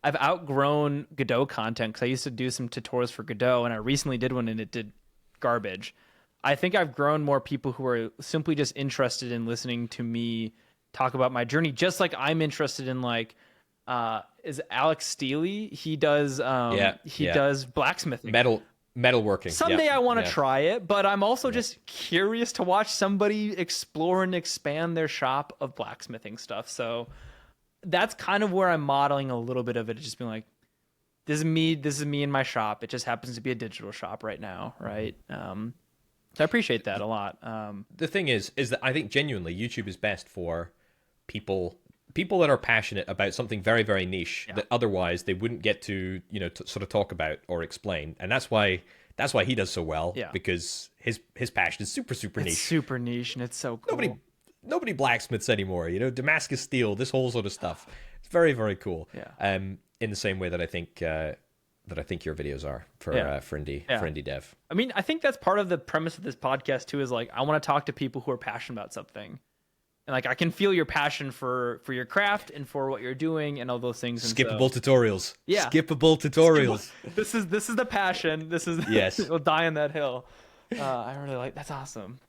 [SPEAKER 1] outgrown Godot content, because I used to do some tutorials for Godot, and I recently did one and it did garbage. I think I've grown more people who are simply just interested in listening to me talk about my journey, just like I'm interested in, like, is Alex Steely? He does does blacksmithing.
[SPEAKER 2] Metalworking.
[SPEAKER 1] Someday I want to try it, but I'm also just curious to watch somebody explore and expand their shop of blacksmithing stuff. So that's kind of where I'm modeling a little bit of it. Just being like, this is me in my shop. It just happens to be a digital shop right now, right? So I appreciate that a lot.
[SPEAKER 2] The thing is that I think genuinely YouTube is best for people that are passionate about something very, very niche that otherwise they wouldn't get to, to sort of talk about or explain. And that's why he does so well, because his passion is super, super niche.
[SPEAKER 1] It's super niche, and it's so cool.
[SPEAKER 2] Nobody blacksmiths anymore, Damascus steel, this whole sort of stuff. It's very, very cool.
[SPEAKER 1] Yeah.
[SPEAKER 2] In the same way that I think your videos are for indie dev.
[SPEAKER 1] I mean, I think that's part of the premise of this podcast too, is like, I want to talk to people who are passionate about something. And like, I can feel your passion for your craft and for what you're doing and all those things. And
[SPEAKER 2] skippable tutorials.
[SPEAKER 1] Yeah.
[SPEAKER 2] Skippable tutorials.
[SPEAKER 1] This is the passion. This is
[SPEAKER 2] yes.
[SPEAKER 1] We'll die on that hill. I really like. That's awesome.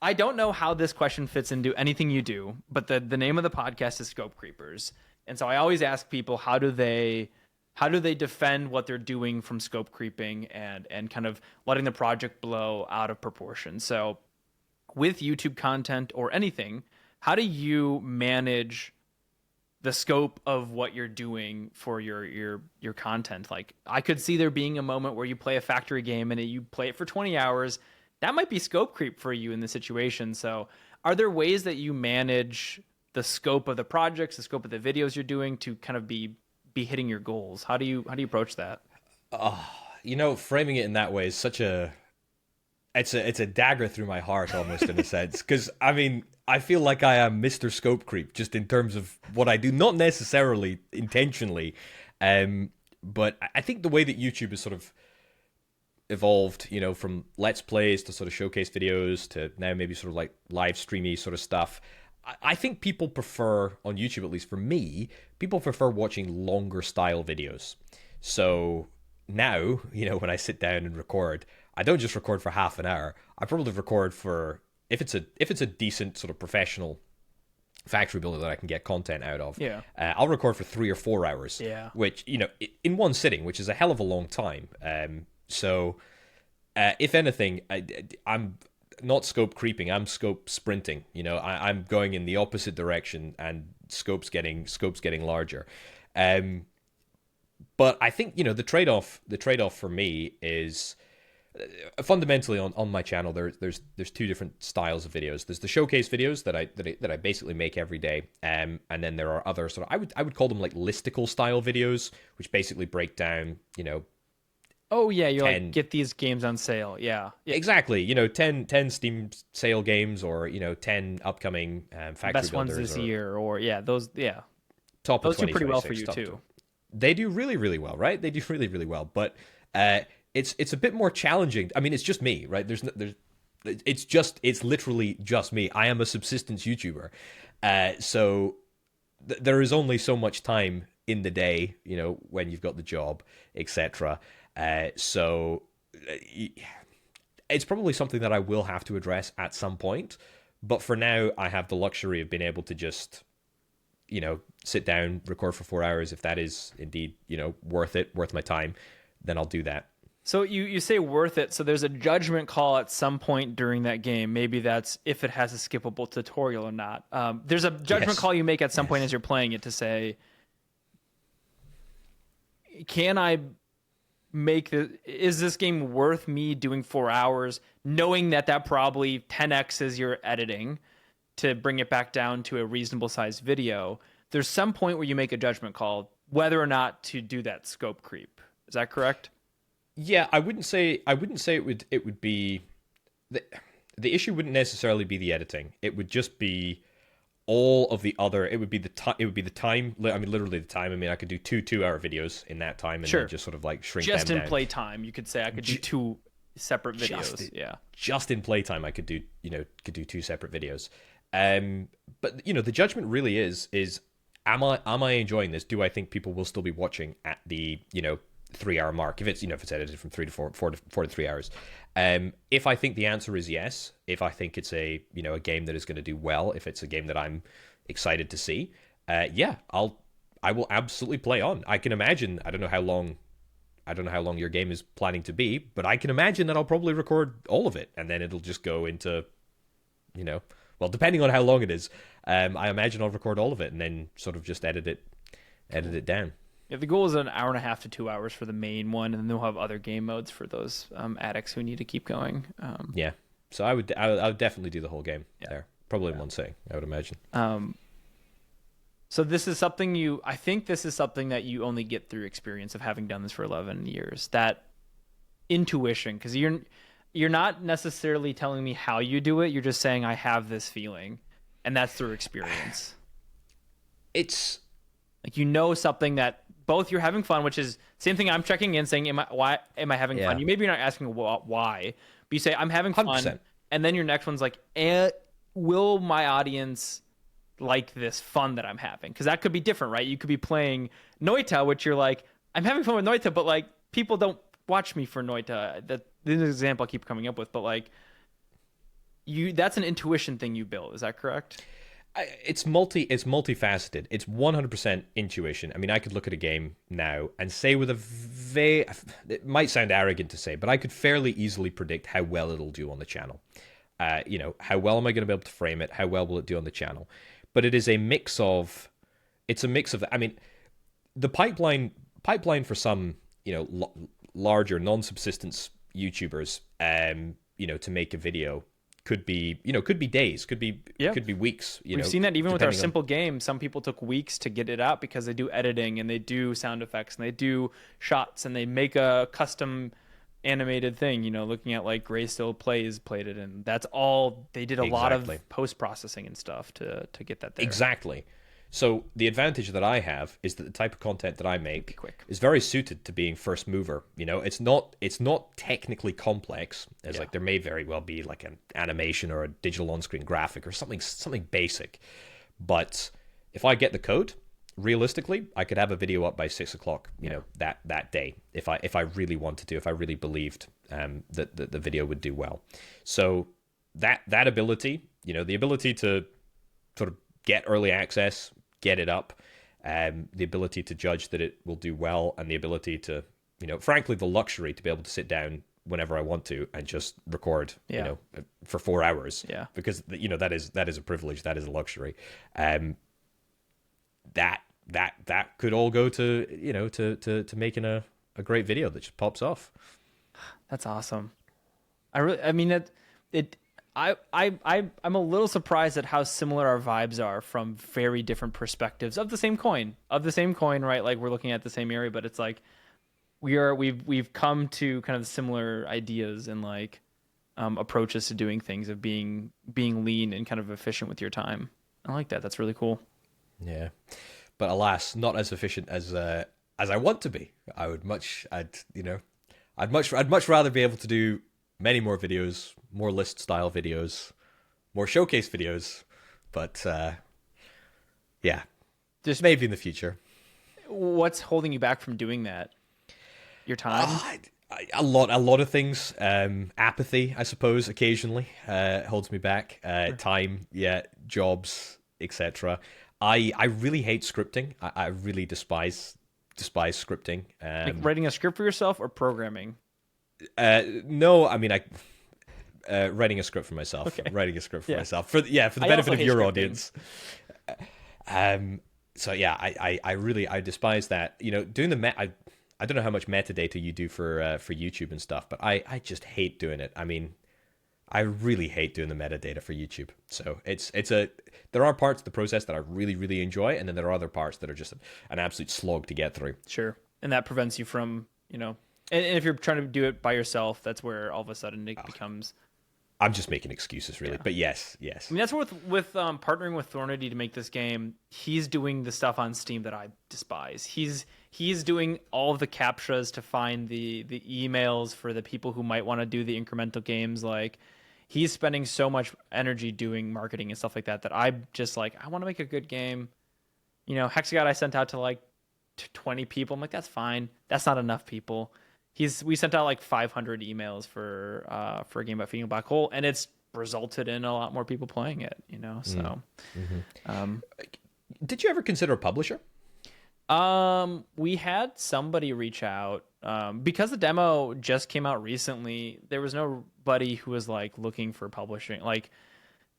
[SPEAKER 1] I don't know how this question fits into anything you do, but the name of the podcast is Scope Creepers, and so I always ask people, how do they defend what they're doing from scope creeping and kind of letting the project blow out of proportion. So with YouTube content or anything, how do you manage the scope of what you're doing for your content? Like, I could see there being a moment where you play a factory game and you play it for 20 hours. That might be scope creep for you in this situation. So are there ways that you manage the scope of the projects, the scope of the videos you're doing, to kind of be hitting your goals? How do you approach that?
[SPEAKER 2] Framing it in that way is such it's a dagger through my heart almost, in a sense, because I mean, I feel like I am Mr. Scope Creep just in terms of what I do, not necessarily intentionally, but I think the way that YouTube has sort of evolved, from Let's Plays to sort of showcase videos to now maybe sort of like live streamy sort of stuff, I think people prefer, on YouTube at least for me, people prefer watching longer style videos. So now, when I sit down and record, I don't just record for half an hour. I probably record for, if it's a decent sort of professional factory builder that I can get content out of, I'll record for 3 or 4 hours, which, in one sitting, which is a hell of a long time. So if anything, I'm not scope creeping, I'm scope sprinting. I'm going in the opposite direction, and scope's getting larger. But I think, the trade-off for me is, fundamentally on my channel, there's 2 different styles of videos. There's the showcase videos that I basically make every day, and then there are other sort of, I would call them like listicle style videos, which basically break down,
[SPEAKER 1] oh yeah, you're 10, like, get these games on sale. Yeah.
[SPEAKER 2] Exactly. 10 Steam sale games, or 10 upcoming factory
[SPEAKER 1] best
[SPEAKER 2] builders
[SPEAKER 1] ones this year, or those
[SPEAKER 2] top
[SPEAKER 1] those
[SPEAKER 2] of
[SPEAKER 1] do pretty well for you too.
[SPEAKER 2] They do really, really well, right? They do really, really well, but it's a bit more challenging. I mean, it's just me, right? It's literally just me. I am a subsistence YouTuber, so there is only so much time in the day, when you've got the job, etc. So it's probably something that I will have to address at some point. But for now, I have the luxury of being able to just, sit down, record for 4 hours. If that is indeed, worth my time, then I'll do that.
[SPEAKER 1] So you say worth it. So there's a judgment call at some point during that game. Maybe that's if it has a skippable tutorial or not. There's a judgment call you make at some point as you're playing it to say, can I is this game worth me doing 4 hours, knowing that probably 10x's your editing to bring it back down to a reasonable sized video? There's some point where you make a judgment call whether or not to do that scope creep. Is that correct?
[SPEAKER 2] Yeah, I wouldn't say it would be the issue wouldn't necessarily be the editing. It would just be all of the other. It would be the time. It would be the time. I mean, literally the time. I mean, I could do 2 2-hour videos in that time, and then just sort of like shrink
[SPEAKER 1] just
[SPEAKER 2] them
[SPEAKER 1] in
[SPEAKER 2] down.
[SPEAKER 1] playtime. You could say I could do 2 separate videos.
[SPEAKER 2] Just in playtime, I could do 2 separate videos. But the judgment really is am I enjoying this? Do I think people will still be watching at the 3-hour mark if it's edited from 3 to 4 to 3 hours? If I think the answer is yes, if I think it's a game that is going to do well, if it's a game that I'm excited to see, I will absolutely play on. I can imagine. I don't know how long your game is planning to be, but I can imagine that I'll probably record all of it, and then it'll just go into well, depending on how long it is, I imagine I'll record all of it and then sort of just edit it down.
[SPEAKER 1] Yeah, the goal is an hour and a half to 2 hours for the main one, and then they'll have other game modes for those addicts who need to keep going.
[SPEAKER 2] Yeah, so I would definitely do the whole game there, probably in one sitting, I would imagine.
[SPEAKER 1] So this is something I think this is something that you only get through experience of having done this for 11 years. That intuition, because you're not necessarily telling me how you do it. You're just saying I have this feeling, and that's through experience.
[SPEAKER 2] It's
[SPEAKER 1] like something that both you're having fun, which is same thing I'm checking in saying, why am I having fun? Maybe you're not asking why, but you say I'm having fun, 100%. And then your next one's like, will my audience like this fun that I'm having? Because that could be different, right? You could be playing Noita, which you're like, I'm having fun with Noita, but like people don't watch me for Noita. This is an example I keep coming up with, but like that's an intuition thing you built. Is that correct?
[SPEAKER 2] It's multifaceted. It's 100% intuition. I mean, I could look at a game now and say it might sound arrogant to say, but I could fairly easily predict how well it'll do on the channel. How well am I going to be able to frame it? How well will it do on the channel? But it is a mix of, I mean, the pipeline for some, larger non-subsistence YouTubers, to make a video could be days, could be weeks.
[SPEAKER 1] We've seen that even with our simple game. Some people took weeks to get it out because they do editing and they do sound effects and they do shots and they make a custom animated thing. Looking at like Gray Still played it, and that's all they did. A lot of post processing and stuff to get that there.
[SPEAKER 2] Exactly. So the advantage that I have is that the type of content that I make is very suited to being first mover. It's not technically complex. As like there may very well be like an animation or a digital on-screen graphic or something basic. But if I get the code, realistically, I could have a video up by 6 o'clock. That day if I really wanted to, if I really believed that the video would do well. So that ability, the ability to sort of get early access, get it up, the ability to judge that it will do well, and the ability to, frankly, the luxury to be able to sit down whenever I want to and just record, for 4 hours. Yeah. Because that is a privilege, that is a luxury. That could all go to to making a great video that just pops off.
[SPEAKER 1] That's awesome. I'm a little surprised at how similar our vibes are from very different perspectives of the same coin, right? Like we're looking at the same area, but it's like we've come to kind of similar ideas and like approaches to doing things, of being lean and kind of efficient with your time. I like that. That's really cool.
[SPEAKER 2] Yeah, but alas, not as efficient as I want to be. I'd much rather be able to do many more videos, more list style videos, more showcase videos, but just maybe in the future.
[SPEAKER 1] What's holding you back from doing that? Your time?
[SPEAKER 2] A lot of things. Apathy, I suppose, occasionally holds me back. Time, yeah, jobs, etc. I really hate scripting. I really despise scripting.
[SPEAKER 1] Like writing a script for yourself or programming?
[SPEAKER 2] No, I mean writing a script for myself.
[SPEAKER 1] Okay.
[SPEAKER 2] Writing a script for
[SPEAKER 1] Yeah.
[SPEAKER 2] myself. For the
[SPEAKER 1] I
[SPEAKER 2] benefit
[SPEAKER 1] also
[SPEAKER 2] of
[SPEAKER 1] hate
[SPEAKER 2] your
[SPEAKER 1] scripting.
[SPEAKER 2] audience. So yeah, I really despise that. You know, doing I don't know how much metadata you do for YouTube and stuff, but I just hate doing it. I mean, I really hate doing the metadata for YouTube. So there are parts of the process that I really, really enjoy, and then there are other parts that are just an absolute slog to get through.
[SPEAKER 1] Sure. And that prevents you from, and if you're trying to do it by yourself, that's where all of a sudden it becomes.
[SPEAKER 2] I'm just making excuses, really. Yeah. But yes.
[SPEAKER 1] I mean, that's with partnering with Thornity to make this game. He's doing the stuff on Steam that I despise. He's doing all of the captchas to find the emails for the people who might want to do the incremental games. Like, he's spending so much energy doing marketing and stuff like that I'm just like, I want to make a good game. Hexagod I sent out to like 20 people. I'm like, that's fine. That's not enough people. We sent out like 500 emails for a game about feeding a black hole, and it's resulted in a lot more people playing it. So.
[SPEAKER 2] Mm-hmm. Did you ever consider a publisher?
[SPEAKER 1] We had somebody reach out because the demo just came out recently. There was nobody who was like looking for publishing. Like,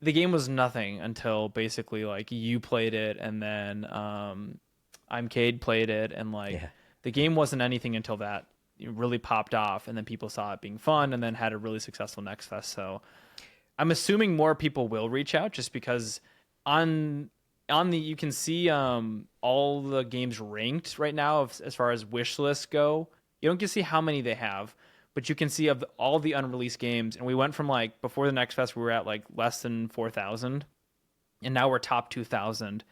[SPEAKER 1] the game was nothing until basically like you played it, and then I'm Cade played it, and the game wasn't anything until that really popped off, and then people saw it being fun, and then had a really successful Next Fest. So I'm assuming more people will reach out, just because on the you can see all the games ranked right now as far as wish lists go. You don't get to see how many they have, but you can see of all the unreleased games. And we went from like before the Next Fest, we were at like less than 4,000, and now we're top 2,000.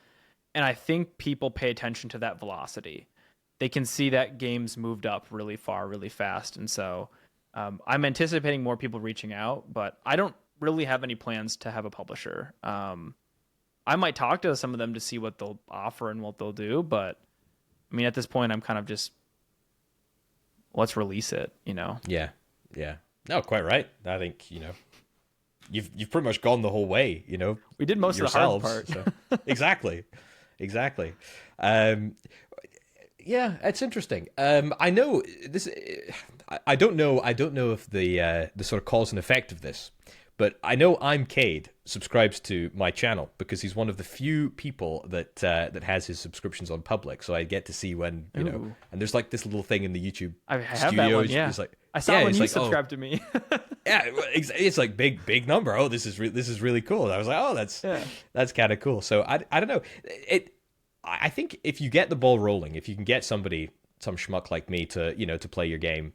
[SPEAKER 1] And I think people pay attention to that velocity. They can see that games moved up really far, really fast. And so I'm anticipating more people reaching out, but I don't really have any plans to have a publisher. I might talk to some of them to see what they'll offer and what they'll do, but I mean, at this point, I'm kind of just, let's release it,
[SPEAKER 2] Yeah. No, quite right. I think, you've pretty much gone the whole way,
[SPEAKER 1] We did most
[SPEAKER 2] yourselves,
[SPEAKER 1] of the hard
[SPEAKER 2] part. So. Exactly. Yeah, it's interesting. I know this. I don't know if the sort of cause and effect of this, but I know I'm Cade subscribes to my channel because he's one of the few people that has his subscriptions on public, so I get to see when And there's like this little thing in the YouTube
[SPEAKER 1] I have
[SPEAKER 2] studio.
[SPEAKER 1] That one, yeah.
[SPEAKER 2] It's like,
[SPEAKER 1] I saw when you subscribed to me.
[SPEAKER 2] Yeah, it's like big number. Oh, this is really cool. And I was like, oh, that's kind of cool. So I don't know. I think if you get the ball rolling, if you can get some schmuck like me to to play your game,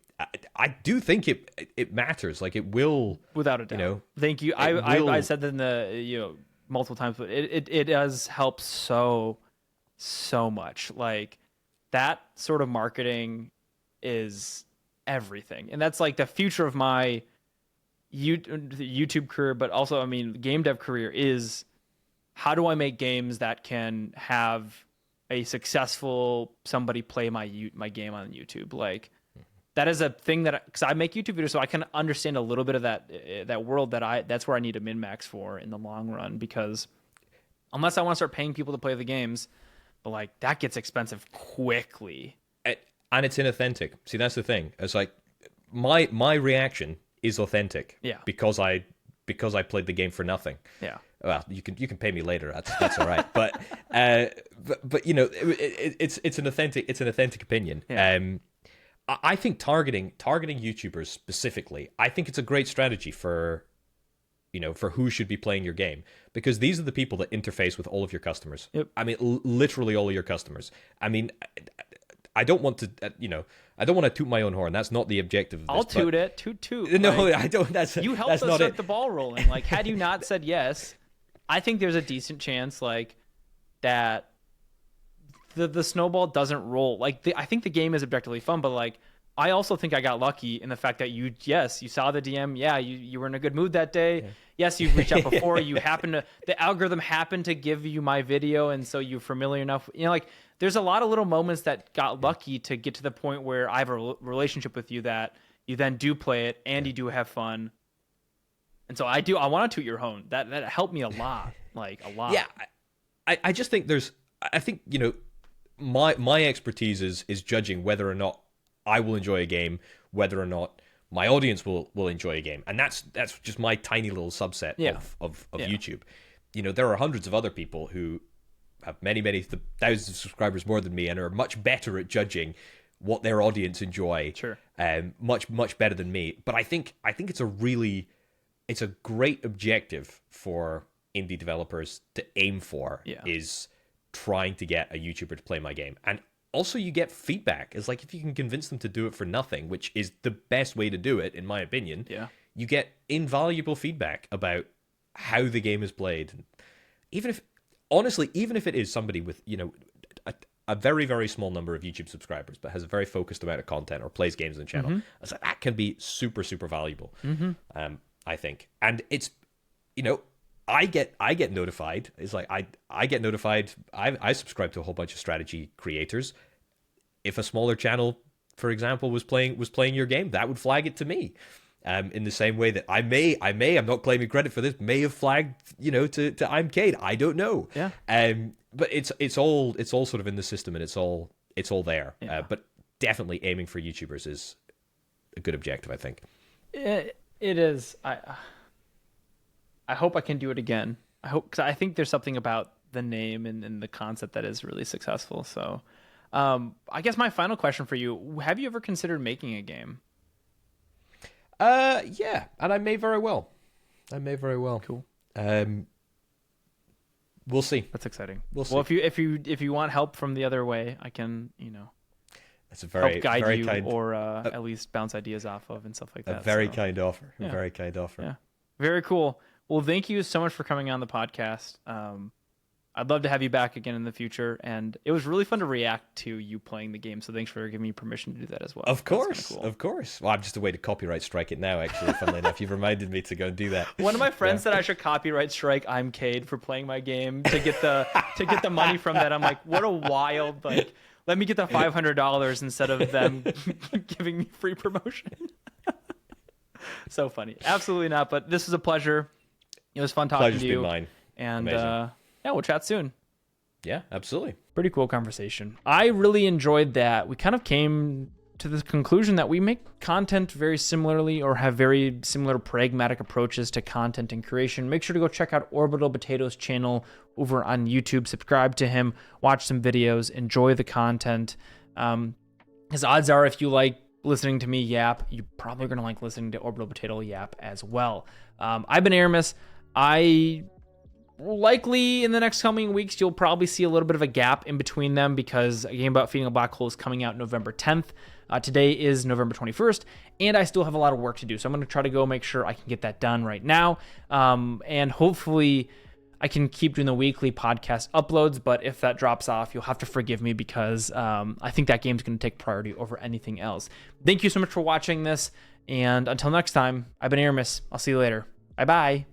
[SPEAKER 2] I do think it matters. Like, it will,
[SPEAKER 1] without a doubt. Thank you. I said that in the multiple times, but it does help so much. Like, that sort of marketing is everything, and that's like the future of my YouTube career, but also, I mean, game dev career is, how do I make games that can have a successful somebody play my game on YouTube? Like, that is a thing that, because I make YouTube videos, so I can understand a little bit of that world, that's where I need a min-max for in the long run, because unless I want to start paying people to play the games, but like, that gets expensive quickly.
[SPEAKER 2] And it's inauthentic. See, that's the thing. It's like, my reaction is authentic.
[SPEAKER 1] Yeah.
[SPEAKER 2] Because I played the game for nothing.
[SPEAKER 1] Yeah.
[SPEAKER 2] Well, you can pay me later. That's all right. But it's an authentic opinion.
[SPEAKER 1] Yeah.
[SPEAKER 2] I think targeting YouTubers specifically, I think it's a great strategy for who should be playing your game, because these are the people that interface with all of your customers.
[SPEAKER 1] Yep.
[SPEAKER 2] I mean, literally all of your customers. I mean, I don't want to, I don't want to toot my own horn. That's not the objective of this.
[SPEAKER 1] I'll toot it. Toot.
[SPEAKER 2] No,
[SPEAKER 1] like,
[SPEAKER 2] I don't.
[SPEAKER 1] You helped us start the ball rolling. Like, had you not said yes, I think there's a decent chance like that the snowball doesn't roll. Like, I think the game is objectively fun, but like, I also think I got lucky in the fact that you saw the DM. Yeah, you were in a good mood that day. Yeah. Yes, you reached out before. You the algorithm happened to give you my video, and so you're familiar enough. Like, there's a lot of little moments that got lucky to get to the point where I have a relationship with you that, you then do play it, and you do have fun. And so I want to toot your horn. That helped me a lot, like a lot.
[SPEAKER 2] Yeah, I just think my expertise is judging whether or not I will enjoy a game, whether or not my audience will enjoy a game, and that's just my tiny little subset of YouTube. There are hundreds of other people who have many thousands of subscribers more than me and are much better at judging what their audience enjoy.
[SPEAKER 1] Sure.
[SPEAKER 2] Much better than me. But I think it's a great objective for indie developers to aim for, is trying to get a YouTuber to play my game. And also you get feedback. It's like if you can convince them to do it for nothing, which is the best way to do it, in my opinion, you get invaluable feedback about how the game is played. Even if it is somebody with, a very, very small number of YouTube subscribers, but has a very focused amount of content or plays games on the channel, it's like, that can be super, super valuable, I think. And it's, I get notified. It's like I get notified. I subscribe to a whole bunch of strategy creators. If a smaller channel, for example, was playing your game, that would flag it to me. In the same way that I may, I'm not claiming credit for this, may have flagged, to I'm Cade. I don't know.
[SPEAKER 1] Yeah.
[SPEAKER 2] But it's all sort of in the system, and it's all there.
[SPEAKER 1] Yeah.
[SPEAKER 2] But definitely aiming for YouTubers is a good objective, I think.
[SPEAKER 1] It is. I hope I can do it again. Because I think there's something about the name and the concept that is really successful. So, I guess my final question for you: have you ever considered making a game?
[SPEAKER 2] Yeah, and I may very well.
[SPEAKER 1] Cool.
[SPEAKER 2] We'll see.
[SPEAKER 1] That's exciting.
[SPEAKER 2] We'll see.
[SPEAKER 1] Well, if you want help from the other way, I can,
[SPEAKER 2] That's a very
[SPEAKER 1] help guide
[SPEAKER 2] very
[SPEAKER 1] you,
[SPEAKER 2] kind,
[SPEAKER 1] or at least bounce ideas off of and stuff like that.
[SPEAKER 2] a very kind offer.
[SPEAKER 1] Yeah.
[SPEAKER 2] A very kind offer.
[SPEAKER 1] Yeah. Very cool. Well, thank you so much for coming on the podcast. I'd love to have you back again in the future, and it was really fun to react to you playing the game. So thanks for giving me permission to do that as well.
[SPEAKER 2] Of course, cool. Of course. Well, I'm just a way to copyright strike it now. Actually, funnily enough, you've reminded me to go and do that.
[SPEAKER 1] One of my friends said I should copyright strike I'm Cade for playing my game to get the money from that. I'm like, what a wild, like, let me get the $500 instead of them giving me free promotion. So funny. Absolutely not. But this was a pleasure. It was fun talking
[SPEAKER 2] Pleasure's
[SPEAKER 1] to you.
[SPEAKER 2] been mine.
[SPEAKER 1] And yeah, we'll chat soon.
[SPEAKER 2] Yeah, absolutely.
[SPEAKER 1] Pretty cool conversation. I really enjoyed that. We kind of came to the conclusion that we make content very similarly, or have very similar pragmatic approaches to content and creation. Make sure to go check out Orbital Potato's channel over on YouTube. Subscribe to him, watch some videos, enjoy the content. His odds are, if you like listening to me yap, you're probably going to like listening to Orbital Potato yap as well. I've been Aramis. Likely in the next coming weeks, you'll probably see a little bit of a gap in between them, because A Game About Feeding a Black Hole is coming out November 10th. Today is November 21st, and I still have a lot of work to do. So I'm going to try to go make sure I can get that done right now. And hopefully I can keep doing the weekly podcast uploads, but if that drops off, you'll have to forgive me, because I think that game's going to take priority over anything else. Thank you so much for watching this, and until next time, I've been Aramis. I'll see you later. Bye-bye.